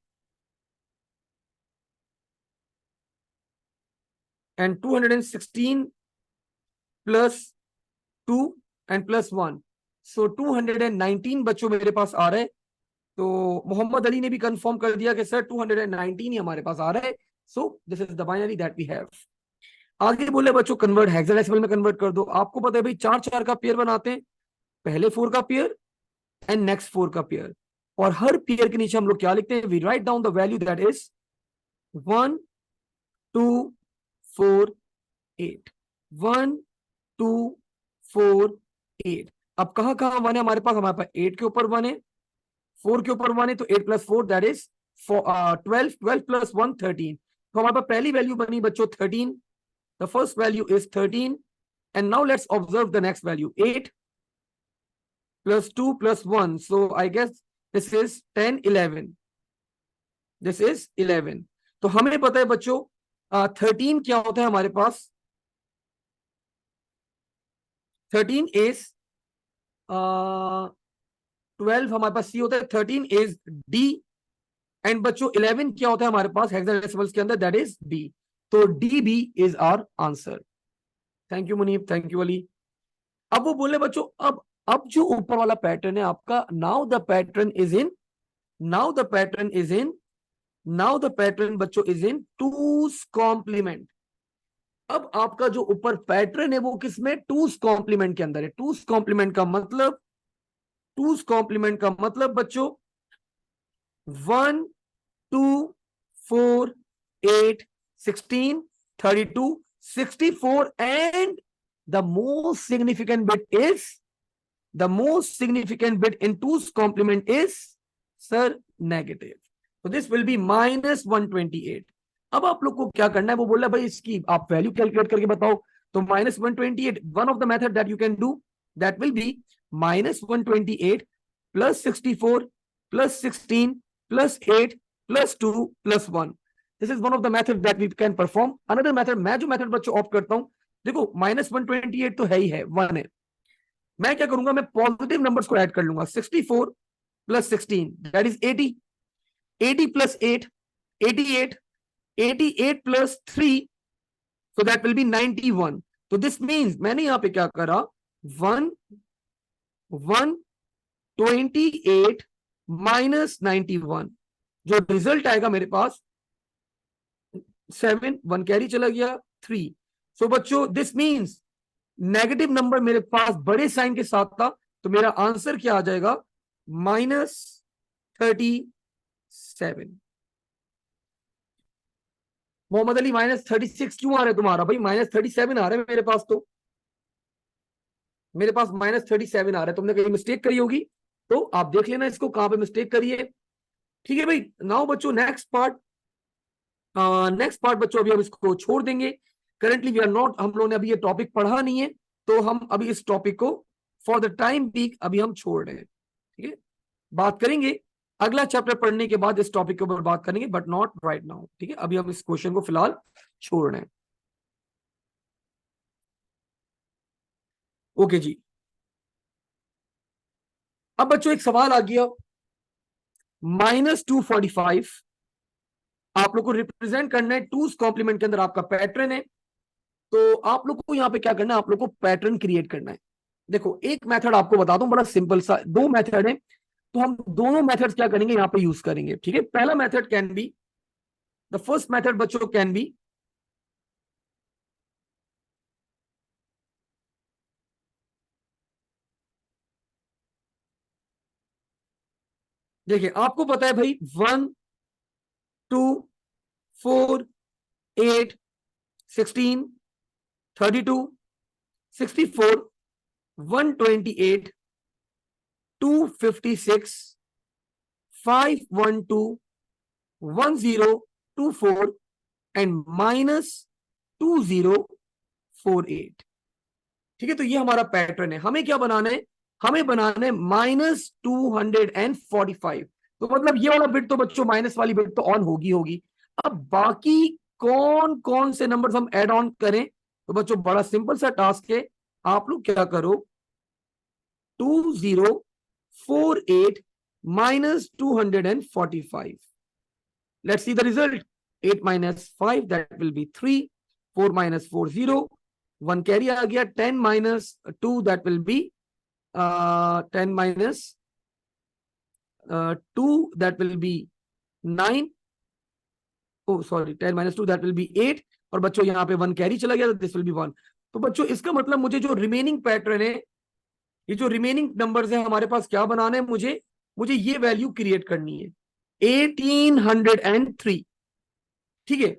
and 216 plus 2 and plus 1, so 219 बच्चों मेरे पास आ रहे हैं। तो मोहम्मद अली ने भी कंफर्म कर दिया कि सर 219 ही हमारे पास आ रहा है। So this is the binary that we have. आगे बोले बच्चों कन्वर्ट हेक्साडेसिमल में कन्वर्ट कर दो। आपको पता है भाई 4 का पेयर बनाते हैं, पहले 4 का पेयर एंड नेक्स्ट 4 का पेयर, और हर पेयर के नीचे हम लोग क्या लिखते हैं? We write down the value that is 1 2 4 8। 1 2 4 8। अब कहां कहां 1 है हमारे पास? हमारे पास 8 के ऊपर 1 है, 4 के ऊपर 1 है, तो 8 प्लस 4 दैट इज 12। 12 प्लस 1 13। तो हमारे पास पहली वैल्यू बनी बच्चों 13। The first value is 13 and now let's observe the next value 8 plus 2 plus 1, so I guess this is 10 11। this is 11। तो हमें पता है बच्चों 13 क्या होता है हमारे पास? 13 is 12 हमारे पास C होता है, 13 is D। एंड बच्चों 11 क्या होता है हमारे पास हेक्साडेसिमल्स के अंदर? That is D। तो DB is our answer. Thank you Muneeb, thank you Ali. अब वो बोले बच्चों अब जो ऊपर वाला पैटर्न है आपका, now the pattern is in बच्चों इज इन टूस कॉम्प्लीमेंट। अब आपका जो ऊपर पैटर्न है वो किसमें? टूस कॉम्प्लीमेंट के अंदर है। टूस कॉम्प्लीमेंट का मतलब बच्चों 1 2 4 8 16 32 64 and the most significant bit in 2's complement is sir negative, so this will be minus 128। अब आप लोग को क्या करना है, वो बोला भाई इसकी आप वैल्यू कैलकुलेट करके बताओ। तो minus 128, one of the method that you can do that will be minus 128 plus 64 plus 16 plus 8 plus 2 plus 1। This is one of the method that we can perform. Another method, मैं जो method बच्चों opt करता हूं, देखो minus 128 तो है ही है, 1 है, मैं क्या करूंगा, मैं पॉजिटिव नंबर्स को ऐड कर लूंगा। 64 plus 16 that is 80। 80 plus 8 88। 88 plus 3, so that will be 91। तो दिस मीन्स मैंने यहां पे क्या करा, 128 माइनस 91, जो रिजल्ट आएगा मेरे पास 7, 1 कैरी चला गया 3। सो बच्चों दिस मीन्स नेगेटिव नंबर मेरे पास बड़े साइन के साथ था, तो मेरा आंसर क्या आ जाएगा, -37। मोहम्मद अली -36 क्यों आ रहा है तुम्हारा भाई, -37 आ रहा है मेरे पास, तो मेरे पास -37 आ रहा है, तुमने कहीं मिस्टेक करी होगी, तो आप देख लेना इसको कहां पे मिस्टेक करी है। ठीक है भाई, नाउ बच्चों नेक्स्ट पार्ट बच्चों अभी हम इसको छोड़ देंगे। करंटली वी आर नॉट, हम लोगों ने अभी ये टॉपिक पढ़ा नहीं है, तो हम अभी इस टॉपिक को फॉर द टाइम बीइंग अभी हम छोड़ रहे हैं। ठीक है, बात करेंगे अगला चैप्टर पढ़ने के बाद इस टॉपिक के ऊपर बात करेंगे, बट नॉट राइट नाउ। ठीक है, अभी हम इस क्वेश्चन को फिलहाल छोड़ रहे हैं। ओके जी, अब बच्चों एक सवाल आ गया, -245 आप लोग को रिप्रेजेंट करना है टूज कॉम्प्लीमेंट के अंदर, आपका पैटर्न है, तो आप लोग को यहाँ पे क्या करना है, आप लोग को पैटर्न क्रिएट करना है। देखो एक मेथड आपको बता दूं, बड़ा सिंपल सा, दो मेथड है, तो हम दोनों मेथड्स क्या करेंगे यहाँ पे यूज करेंगे। ठीक है, पहला method can be, the first method बच्चों कैन बी, देखिए आपको पता है भाई 1 2 4 8 16 32 64 128 256 512 1024 एंड -2048। ठीक है, तो ये हमारा पैटर्न है। हमें क्या बनाना है, हमें बनाना है -245। तो मतलब ये वाला बिट तो बच्चों, माइनस वाली बिट तो ऑन होगी होगी। अब बाकी कौन कौन से नंबर्स हम ऐड ऑन करें, तो बच्चों बड़ा सिंपल सा टास्क है, आप लोग क्या करो, 2048 -245, let's see the result, 8 minus 5 that will be 3, 4 minus 4 0, 1 carry आ गया, 10 minus 2 that will be 10 minus 2 that will be 9, oh sorry 10 minus 2 that will be 8, और बच्चों यहाँ पे 1 कैरी चला गया, तो दिस विल बी 1। तो बच्चों इसका मतलब मुझे जो रिमेनिंग पैटर्न है, ये जो रिमेनिंग नंबर्स है हमारे पास, क्या बनाना है, मुझे मुझे ये वैल्यू क्रिएट करनी है 1803। ठीक है,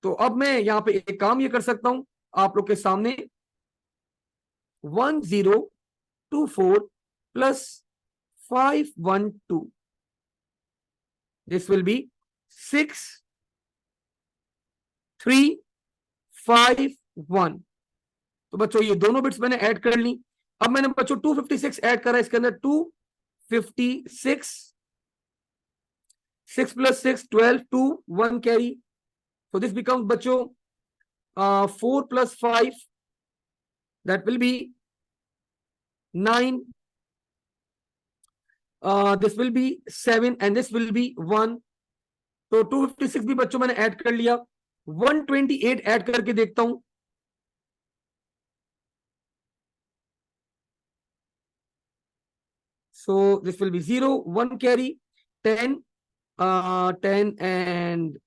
तो अब मैं यहाँ पे एक काम ये कर सकता हूं आप लोग के सामने, 1024 प्लस 512, दिस विल बी 6351। तो बच्चों ये दोनों बिट्स मैंने ऐड कर ली। अब मैंने बच्चों 256 ऐड करा, इसके अंदर 256, 6 + 6 12, 2 1 कैरी, so this becomes बच्चों 4 + 5 that will be 9, this will be 7 and this will be 1। तो 256 भी बच्चों मैंने ऐड कर लिया, 128 ऐड करके देखता हूं, so this will be 0 1 carry, 10 10 and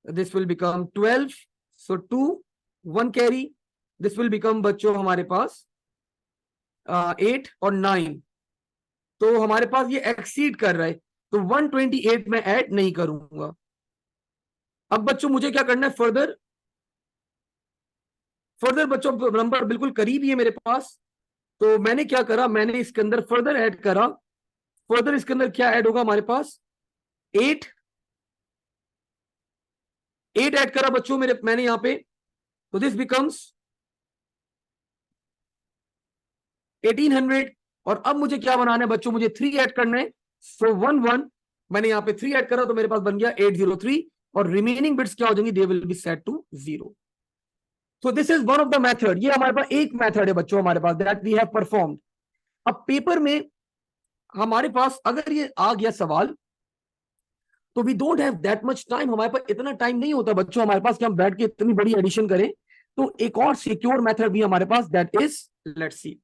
this will become 12, so 2 1 carry, this will become बच्चों हमारे पास 8 और 9, तो हमारे पास ये एक्सीड कर रहा है, तो 128 में ऐड नहीं करूंगा। अब बच्चों मुझे क्या करना है, फर्दर बच्चों नंबर बिल्कुल करीब ही है मेरे पास, तो मैंने क्या करा, मैंने इसके अंदर फर्दर ऐड करा, फर्दर इसके अंदर क्या ऐड होगा हमारे पास, 8 ऐड करा बच्चों मैंने यहां पे, तो दिस बिकम्स 1800। और अब मुझे क्या बनाना है बच्चों, मुझे 3 ऐड करना है, सो 1 1 मैंने यहां पे 3 ऐड करा, तो मेरे पास बन गया 803, और रिमेनिंग बिट्स क्या हो जाएंगी, they will be set to 0। So this is one of the method, ये हमारे पास एक मेथड है बच्चों हमारे पास, दैट वी हैव परफॉर्म्ड। अब पेपर में हमारे पास अगर ये आ गया सवाल, तो we don't have that much time, हमारे पास इतना टाइम नहीं होता बच्चों हमारे पास कि हम बैठ के इतनी बड़ी एडिशन करें। तो एक और सिक्योर मेथड भी हमारे पास, that is, let's see,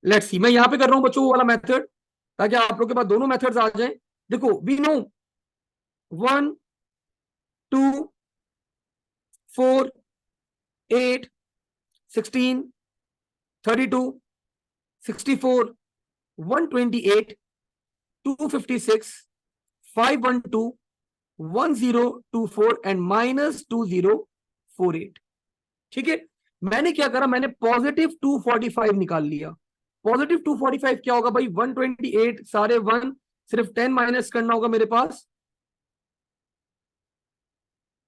let's see, मैं यहां पे कर रहा हूं बच्चों वो वाला मेथड, ताकि आप लोग के पास दोनों मेथड्स आ जाएं। देखो, वी नो 1, 2, 4, 8, 16, 32, 64, 128, 256, 512, 1024 एंड -2048। ठीक है, मैंने क्या करा, मैंने पॉजिटिव 245 निकाल लिया। पॉजिटिव 245 क्या होगा भाई, 128 सारे वन, सिर्फ 10 माइनस करना होगा मेरे पास,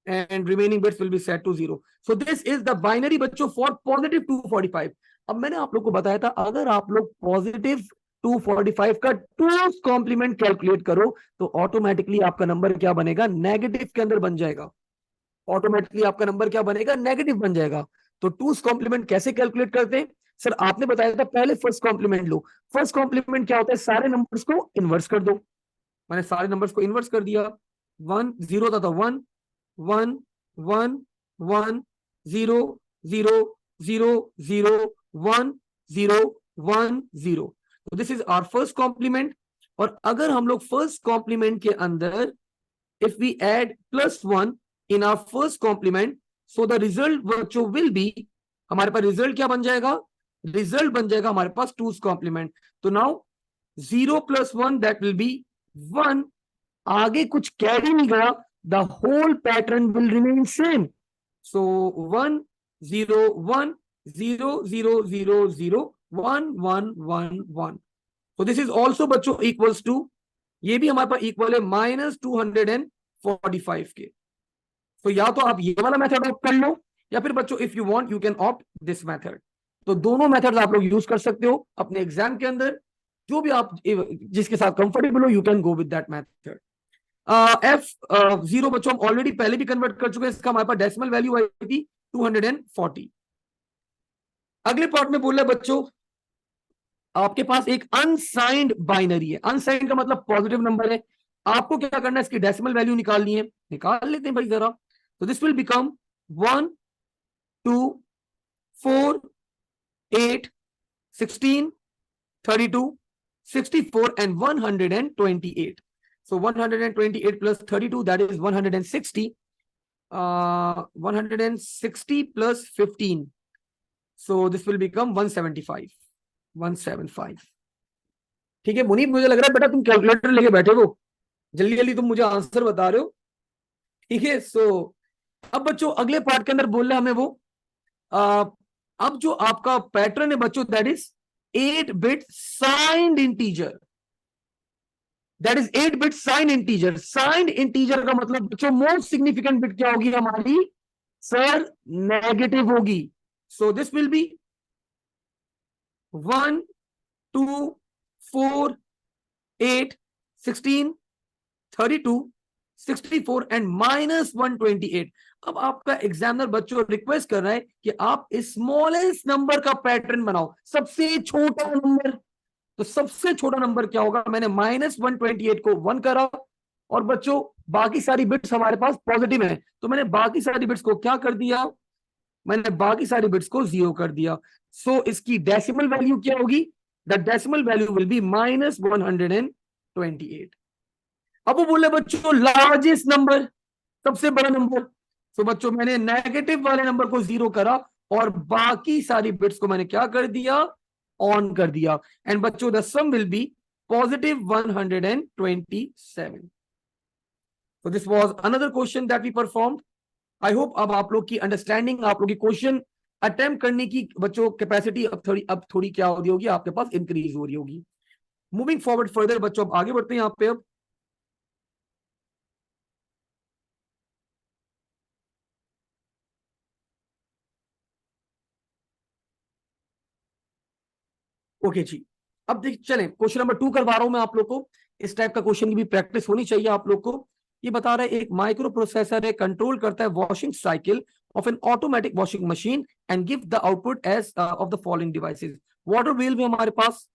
and remaining bits will be set to 0. So this is the binary बच्चों for positive 245। अब मैंने आप लोग को बताया था, अगर आप लोग पॉजिटिव 245 का टूस कॉम्प्लीमेंट कैलकुलेट करो तो ऑटोमेटिकली आपका नंबर क्या बनेगा, नेगेटिव के अंदर बन जाएगा। ऑटोमेटिकली आपका नंबर क्या बनेगा, नेगेटिव बन जाएगा। तो टूस कॉम्प्लीमेंट कैसे कैलकुलेट करते हैं सर, आपने बताया था पहले फर्स्ट कॉम्प्लीमेंट लो। फर्स्ट कॉम्प्लीमेंट क्या होता है, सारे नंबर्स को इन्वर्स कर दो। मैंने सारे नंबर्स को इन्वर्स कर दिया। 1 0 था तो 1 1 1 1 0 0 0 0 1 0 1 0। तो this is our first complement. और अगर हम लोग फर्स्ट कॉम्प्लीमेंट के अंदर if we add +1 in our first complement, so the result बच्चों will be, हमारे पास रिजल्ट क्या बन जाएगा, रिजल्ट बन जाएगा हमारे पास 2's complement। तो नाउ 0 + 1 दैट विल बी 1, आगे कुछ कैरी नहीं गया, the whole pattern will remain same. So 1 0 1 0 0 0 0 1 1 1 1। तो दिस इज ऑल्सो बच्चों इक्वल्स टू, ये भी हमारे पास इक्वल है -245 के। तो या तो आप ये वाला मेथड ऑप्ट कर लो, या फिर बच्चों if you want you can opt this method. तो दोनों मेथड आप लोग यूज कर सकते हो अपने एग्जाम के अंदर, जो भी आप जिसके साथ कंफर्टेबल हो, you can go with that method. F0 बच्चों हम ऑलरेडी पहले भी कन्वर्ट कर चुके हैं, इसका हमारे पास डेसिमल वैल्यू आई थी 240। अगले पार्ट में बोल रहे बच्चों, आपके पास एक अनसाइंड बाइनरी है। अनसाइंड का मतलब पॉजिटिव नंबर है। आपको क्या करना है, इसकी डेसिमल वैल्यू निकालनी है। निकाल लेते हैं भाई जरा। तो this will become 1 2 4 8 16 32 64 and 128। so 128 plus 32, that is 160, 160 plus 15, so this will become 175। 175। ठीक है मुनीब, मुझे लग रहा है बेटा तुम कैलकुलेटर लेके बैठे हो, जल्दी जल्दी तुम मुझे आंसर बता रहे हो। ठीक है, सो अब बच्चों अगले पार्ट के अंदर बोल रहे हमें वो, आ, अब जो आपका पैटर्न है बच्चों, that is 8 bit signed integer. That is 8 bit sign integer. Signed integer का मतलब बच्चों मोस्ट सिग्निफिकेंट बिट क्या होगी हमारी, सर नेगेटिव होगी। सो दिस विल बी 1 2 4 8 16 32 64 एंड -128। अब आपका एग्जामिनर बच्चों रिक्वेस्ट कर रहा है कि आप स्मॉलेस्ट नंबर का पैटर्न बनाओ, सबसे छोटा नंबर। तो सबसे छोटा नंबर क्या होगा, मैंने -128 को 1 करा, और बच्चों बाकी सारी बिट्स हमारे पास पॉजिटिव है, तो मैंने बाकी सारी बिट्स को क्या कर दिया, मैंने बाकी सारी बिट्स को 0 कर दिया। सो इसकी डेसिमल वैल्यू क्या होगी, the decimal value will be -128। अब वो बोले बच्चों लार्जेस्ट नंबर, सबसे बड़ा नंबर। तो बच्चों मैंने नेगेटिव वाले नंबर को 0 करा, और बाकी सारी बिट्स को मैंने क्या कर दिया, ऑन कर दिया। एंड बच्चों द सम विल बी +127। तो this was another question that we performed. I hope अब आप लोग की अंडरस्टैंडिंग, आप लोग की क्वेश्चन अटेम्प्ट करने की बच्चों कैपेसिटी अब थोड़ी क्या हो रही होगी, आपके पास इंक्रीज हो रही होगी। मूविंग फॉरवर्ड फर्दर बच्चों, अब आगे बढ़ते हैं यहाँ पे। अब ओके जी, अब देख चलें क्वेश्चन नंबर 2 करवा रहा हूं मैं आप लोग को। इस टाइप का क्वेश्चन की भी प्रैक्टिस होनी चाहिए आप लोग को। ये बता रहा है एक माइक्रो प्रोसेसर है, कंट्रोल करता है washing cycle of an automatic washing machine and give the output as of the following devices. Water wheel में हमारे पास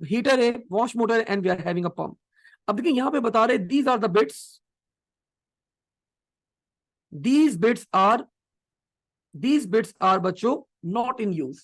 हीटर है, wash motor and we are having a pump. अब देखिए यहां पे बता रहे these are the bits, these bits are बच्चों नॉट इन यूज।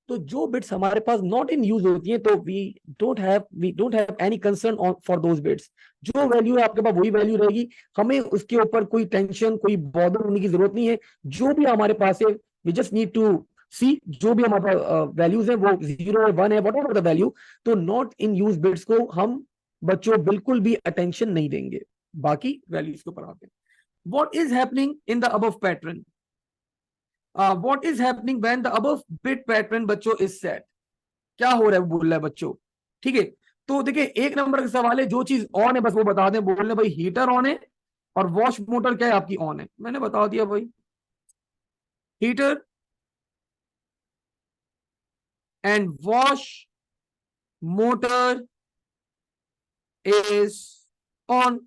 तो जो बिट्स हमारे पास नॉट इन यूज होती है तो we don't have any concern for those bits. जो वैल्यू है आपके पास वही वैल्यू रहेगी, हमें उसके ऊपर कोई टेंशन कोई बॉदर होने की जरूरत नहीं है। जो भी हमारे पास है वी जस्ट नीड टू सी, जो भी हमारे पास वैल्यूज है वो 0 है 1 है वट एवर द वैल्यू, तो नॉट इन यूज बिट्स को हम बच्चों बिल्कुल भी अटेंशन नहीं देंगे, बाकी वैल्यूज को पढ़ाते हैं। what is happening in the above pattern? What is happening when the above bit pattern बच्चों is set? क्या हो रहा है बोल रहा है बच्चों, ठीक है। तो देखिए एक नंबर का सवाल है, जो चीज ऑन है बस वो बता दें, बोल रहे भाई हीटर ऑन है और वॉश मोटर क्या है आपकी ऑन है, मैंने बता दिया भाई heater and wash motor is on,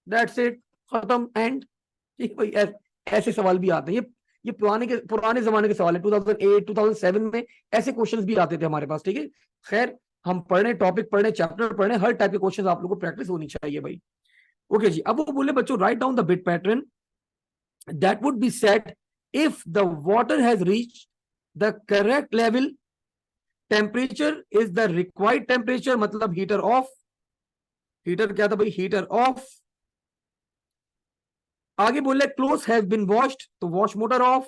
that's it, खत्म एंड। ठीक भाई ऐसे सवाल भी आते हैं, ये पुराने जमाने के सवाल है, 2008 2007 में ऐसे क्वेश्चंस भी आते थे हमारे पास, ठीक है। खैर हम पढ़ने टॉपिक पढ़ने चैप्टर पढ़ने, हर टाइप के क्वेश्चंस आप लोगों को प्रैक्टिस होनी चाहिए भाई। ओके जी, अब वो बोले बच्चों right down the bit pattern that would be set if the water has reached the correct level, temperature is the required temperature, मतलब हीटर ऑफ, हीटर क्या था भाई हीटर ऑफ। आगे बोले क्लोथ हैज बीन वॉश्ड, तो wash motor of.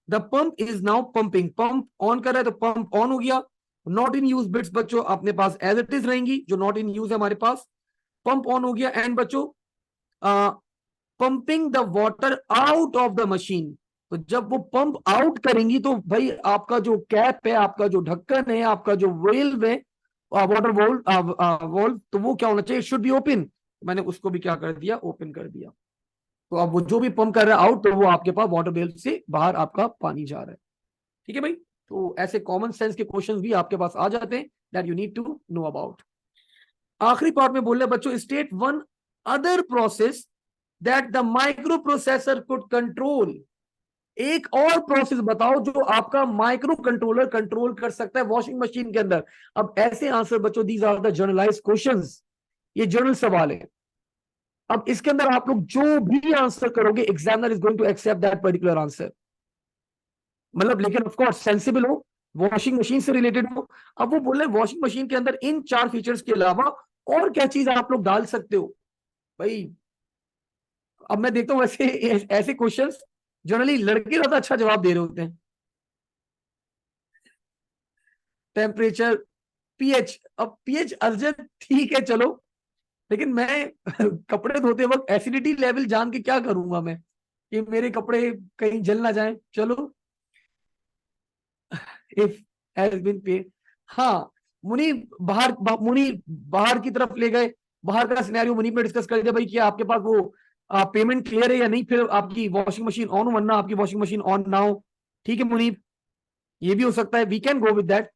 The pump is now pumping, pump on कर रहा है तो पंप ऑन हो गया। नॉट इन यूज बिट्स बच्चों अपने पास एज इट इज रहेंगी, जो नॉट इन यूज है हमारे पास, पंप ऑन हो गया। एंड बच्चों pumping the water out of the machine, तो जब वो पंप आउट करेंगी तो भाई आपका जो कैप है, आपका जो ढक्कन है, आपका जो वेल्व है, वाटर वोल्व, तो वो क्या होना चाहिए, शुड बी ओपन। मैंने उसको भी क्या कर दिया, ओपन कर दिया। तो अब वो जो भी पंप कर रहा है आउट, तो वो आपके पास वाटर वेल्व से बाहर आपका पानी जा रहा है, ठीक है भाई। तो ऐसे कॉमन सेंस के क्वेश्चंस भी आपके पास आ जाते हैं that you need to know about. आखिरी पार्ट में बोल रहे बच्चों state one other process that the microprocessor could control, एक और प्रोसेस बताओ जो आपका माइक्रो कंट्रोलर कंट्रोल कर सकता है वॉशिंग मशीन के अंदर। अब ऐसे आंसर बच्चों these are the generalised questions, ये जर्नल सवाल है। अब इसके अंदर आप लोग जो भी आंसर करोगे examiner is going to accept that particular answer, मतलब लेकिन ऑफ कोर्स सेंसिबल हो, वॉशिंग मशीन से रिलेटेड हो। अब वो बोल रहे वॉशिंग मशीन के अंदर इन 4 फीचर्स के अलावा और क्या चीज आप लोग डाल सकते हो भाई। अब मैं देखता हूं ऐसे ऐसे क्वेश्चंस जनरली लड़के ज्यादा अच्छा जवाब दे रहे होते हैं। टेम्परेचर, पीएच, अब पीएच अर्जेंट ठीक है चलो, लेकिन मैं कपड़े धोते वक्त एसिडिटी लेवल जान के क्या करूंगा मैं कि मेरे कपड़े कहीं जल ना जाए। चलो इफ हैज बीन पेड, हाँ मुनी मुनी बाहर की तरफ ले गए, बाहर का सिनेरियो मुनी पे डिस्कस कर दिया भाई कि आपके पास वो पेमेंट क्लियर है या नहीं, फिर आपकी वॉशिंग मशीन ऑन हो वरना आपकी वॉशिंग मशीन ऑन ना हो, ठीक है मुनीब, ये भी हो सकता है, we can go with that.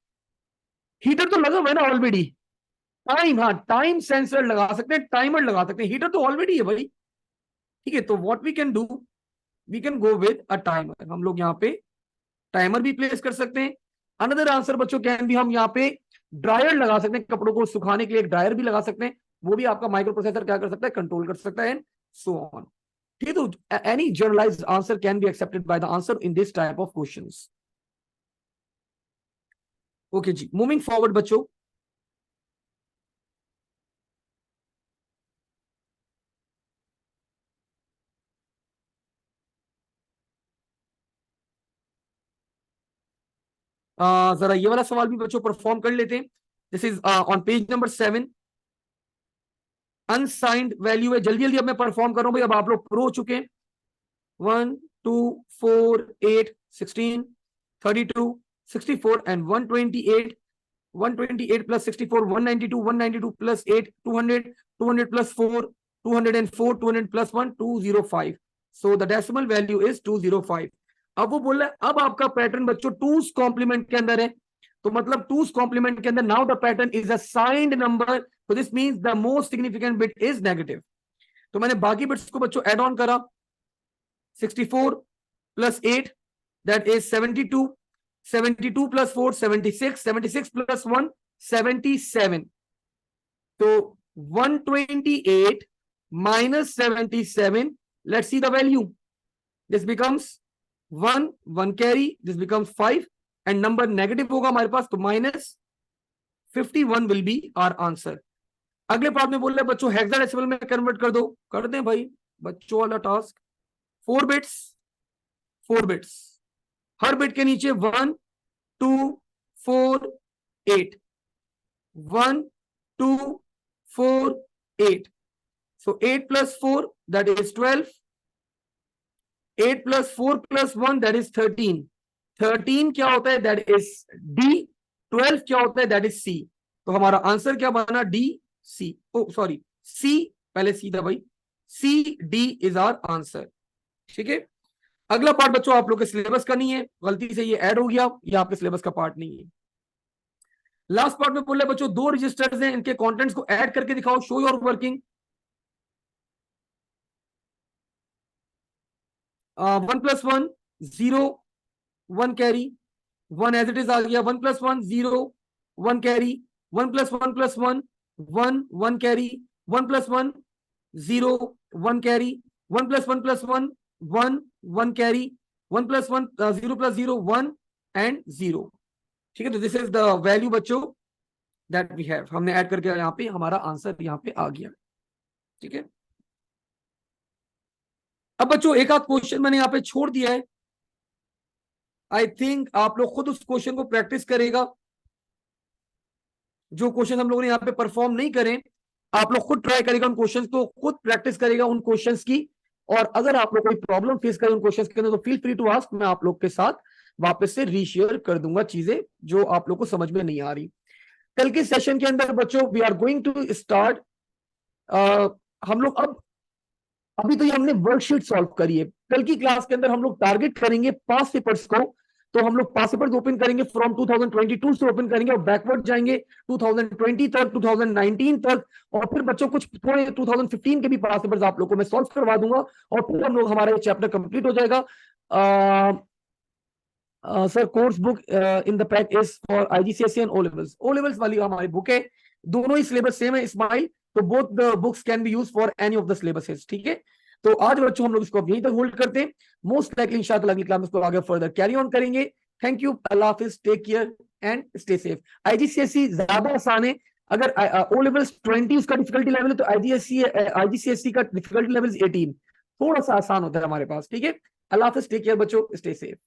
Heater तो लगा हुआ है ना ऑलरेडी, टाइम, हाँ टाइम सेंसर लगा सकते हैं, टाइमर लगा सकते हैं, हीटर तो ऑलरेडी है भाई, ठीक है। तो what we can do, we can go with a timer, हम लोग यहाँ पे टाइमर भी प्लेस कर सकते हैं। अनदर आंसर बच्चों कैन भी, हम यहाँ पे ड्रायर लगा सकते हैं, कपड़ों को सुखाने के लिए एक ड्रायर भी लगा सकते हैं, वो भी आपका माइक्रो प्रोसेसर क्या कर सकता है, कंट्रोल कर सकता है, एंड सो ऑन, ठीक है। तो any generalised answer can be accepted by the answer in this type of questions. Okay जी, मूविंग फॉरवर्ड बच्चों, जरा ये वाला सवाल भी बच्चों परफॉर्म कर लेते हैं। This is on page number 7, unsigned value है। जल्दी जल्दी अब मैं परफॉर्म कर रहा हूं भाई, अब आप लोग प्रो हो चुके हैं। 1 2 4 8 16 32 64 and 128, 128 plus 64 192, 192 plus 8 200, 200 plus 4 204, 200 plus 1 205, so the decimal value is 205। अब वो बोल रहा है अब आपका पैटर्न बच्चों टूस कॉम्प्लीमेंट के अंदर है, तो मतलब टूस कॉम्प्लीमेंट के अंदर now the pattern is a signed number तो this means the most significant bit is negative. तो मैंने बाकी बिट्स को बच्चों ऐड ऑन करा, 64 plus 8 that is 72, 72 plus 4 76, 76 plus 1 77। तो 128 minus 77, let's see the value. This becomes 1 carry, this becomes 5 and number negative होगा हमारे पास, तो minus 51 will be our answer. अगले पार्ट में बोल रहे बच्चों हेक्साडेसिमल में कन्वर्ट कर दो, कर दें भाई बच्चों वाला टास्क। 4 बिट्स, 4 बिट्स, हर बिट के नीचे 1 2 4 8, 1 2 4 8। So 8 plus 4 that is 12, 8 plus 4 plus 1 that is 13, 13 क्या होता है that is D, 12 क्या होता है that is C। तो हमारा आंसर क्या बना D C, oh sorry C, पहले C था भाई, C D is our answer। ठीक है, अगला पार्ट बच्चों आप लोग के सिलेबस का नहीं है, गलती से ये ऐड हो गया, ये आपके सिलेबस का पार्ट नहीं है। लास्ट पार्ट में बोल रहे बच्चों 2 रजिस्टर्स हैं, इनके कंटेंट्स को ऐड करके दिखाओ, show your working. 1 plus 1 0 1 carry, 1 as it is आ गया, 1 plus 1 0 1 carry, 1 plus 1 plus 1 1 1 carry, 1 plus 1 0 1 carry, 1 plus 1 plus 1 1 1 carry, 1 plus 1 0 plus 0 1 and 0। ठीक है, तो दिस इज द वैल्यू बच्चों दैट वी हैव, हमने ऐड करके यहाँ पे हमारा आंसर यहाँ पे आ गया। ठीक है, अब बच्चों एक आध क्वेश्चन मैंने यहाँ पे छोड़ दिया है, आई थिंक आप लोग खुद उस क्वेश्चन को प्रैक्टिस करेगा। जो क्वेश्चन हम लोगों ने यहाँ पे परफॉर्म नहीं करें, आप लोग खुद ट्राई करेगा उन क्वेश्चंस को, खुद प्रैक्टिस करेगा उन क्वेश्चंस की, और अगर आप लोग कोई प्रॉब्लम फेस करें उन क्वेश्चंस के अंदर तो फील फ्री टू आस्क, मैं आप लोग के साथ वापस से रीशेयर कर दूंगा चीजें जो आप लोग को समझ में नहीं आ रही। कल के सेशन के अंदर बच्चों we are going to start, हम लोग अब अभी तो ये हमने वर्कशीट सॉल्व करी है, कल की क्लास के अंदर हम लोग टारगेट करेंगे पास पेपर्स को। तो हम लोग पास पेपर्स ओपन करेंगे फ्रॉम 2022 से ओपन करेंगे और बैकवर्ड जाएंगे 2020 तक, 2019 तक, और फिर बच्चों कुछ थोड़े 2015 के भी पास पेपर्स आप लोगों को मैं सॉल्व करवा दूंगा, और फिर हम लोग हमारा ये चैप्टर कंप्लीट हो जाएगा। Sir course book in the pack is for IGCSE and O levels वाली हमारी बुक है, दोनों ही सिलेबस सेम है इस्माइल, तो both the books can be used for any of the syllabuses. ठीक है, तो आज बच्चों हम लोग इसको यहीं तक होल्ड करते हैं, मोस्ट लाइकली इंशाल्लाह अगली क्लास में इसको आगे फर्दर कैरी ऑन करेंगे। थैंक यू, अल्लाह हाफिज, take care and stay safe. IGCSE ज्यादा आसान है, अगर ओ लेवल्स 20 उसका डिफिकल्टी लेवल है तो IGCSE का डिफिकल्टी लेवल 18, थोड़ा सा आसान होता है हमारे पास। ठीक है, अल्लाह हाफिज, टेक केयर बच्चों, स्टे सेफ।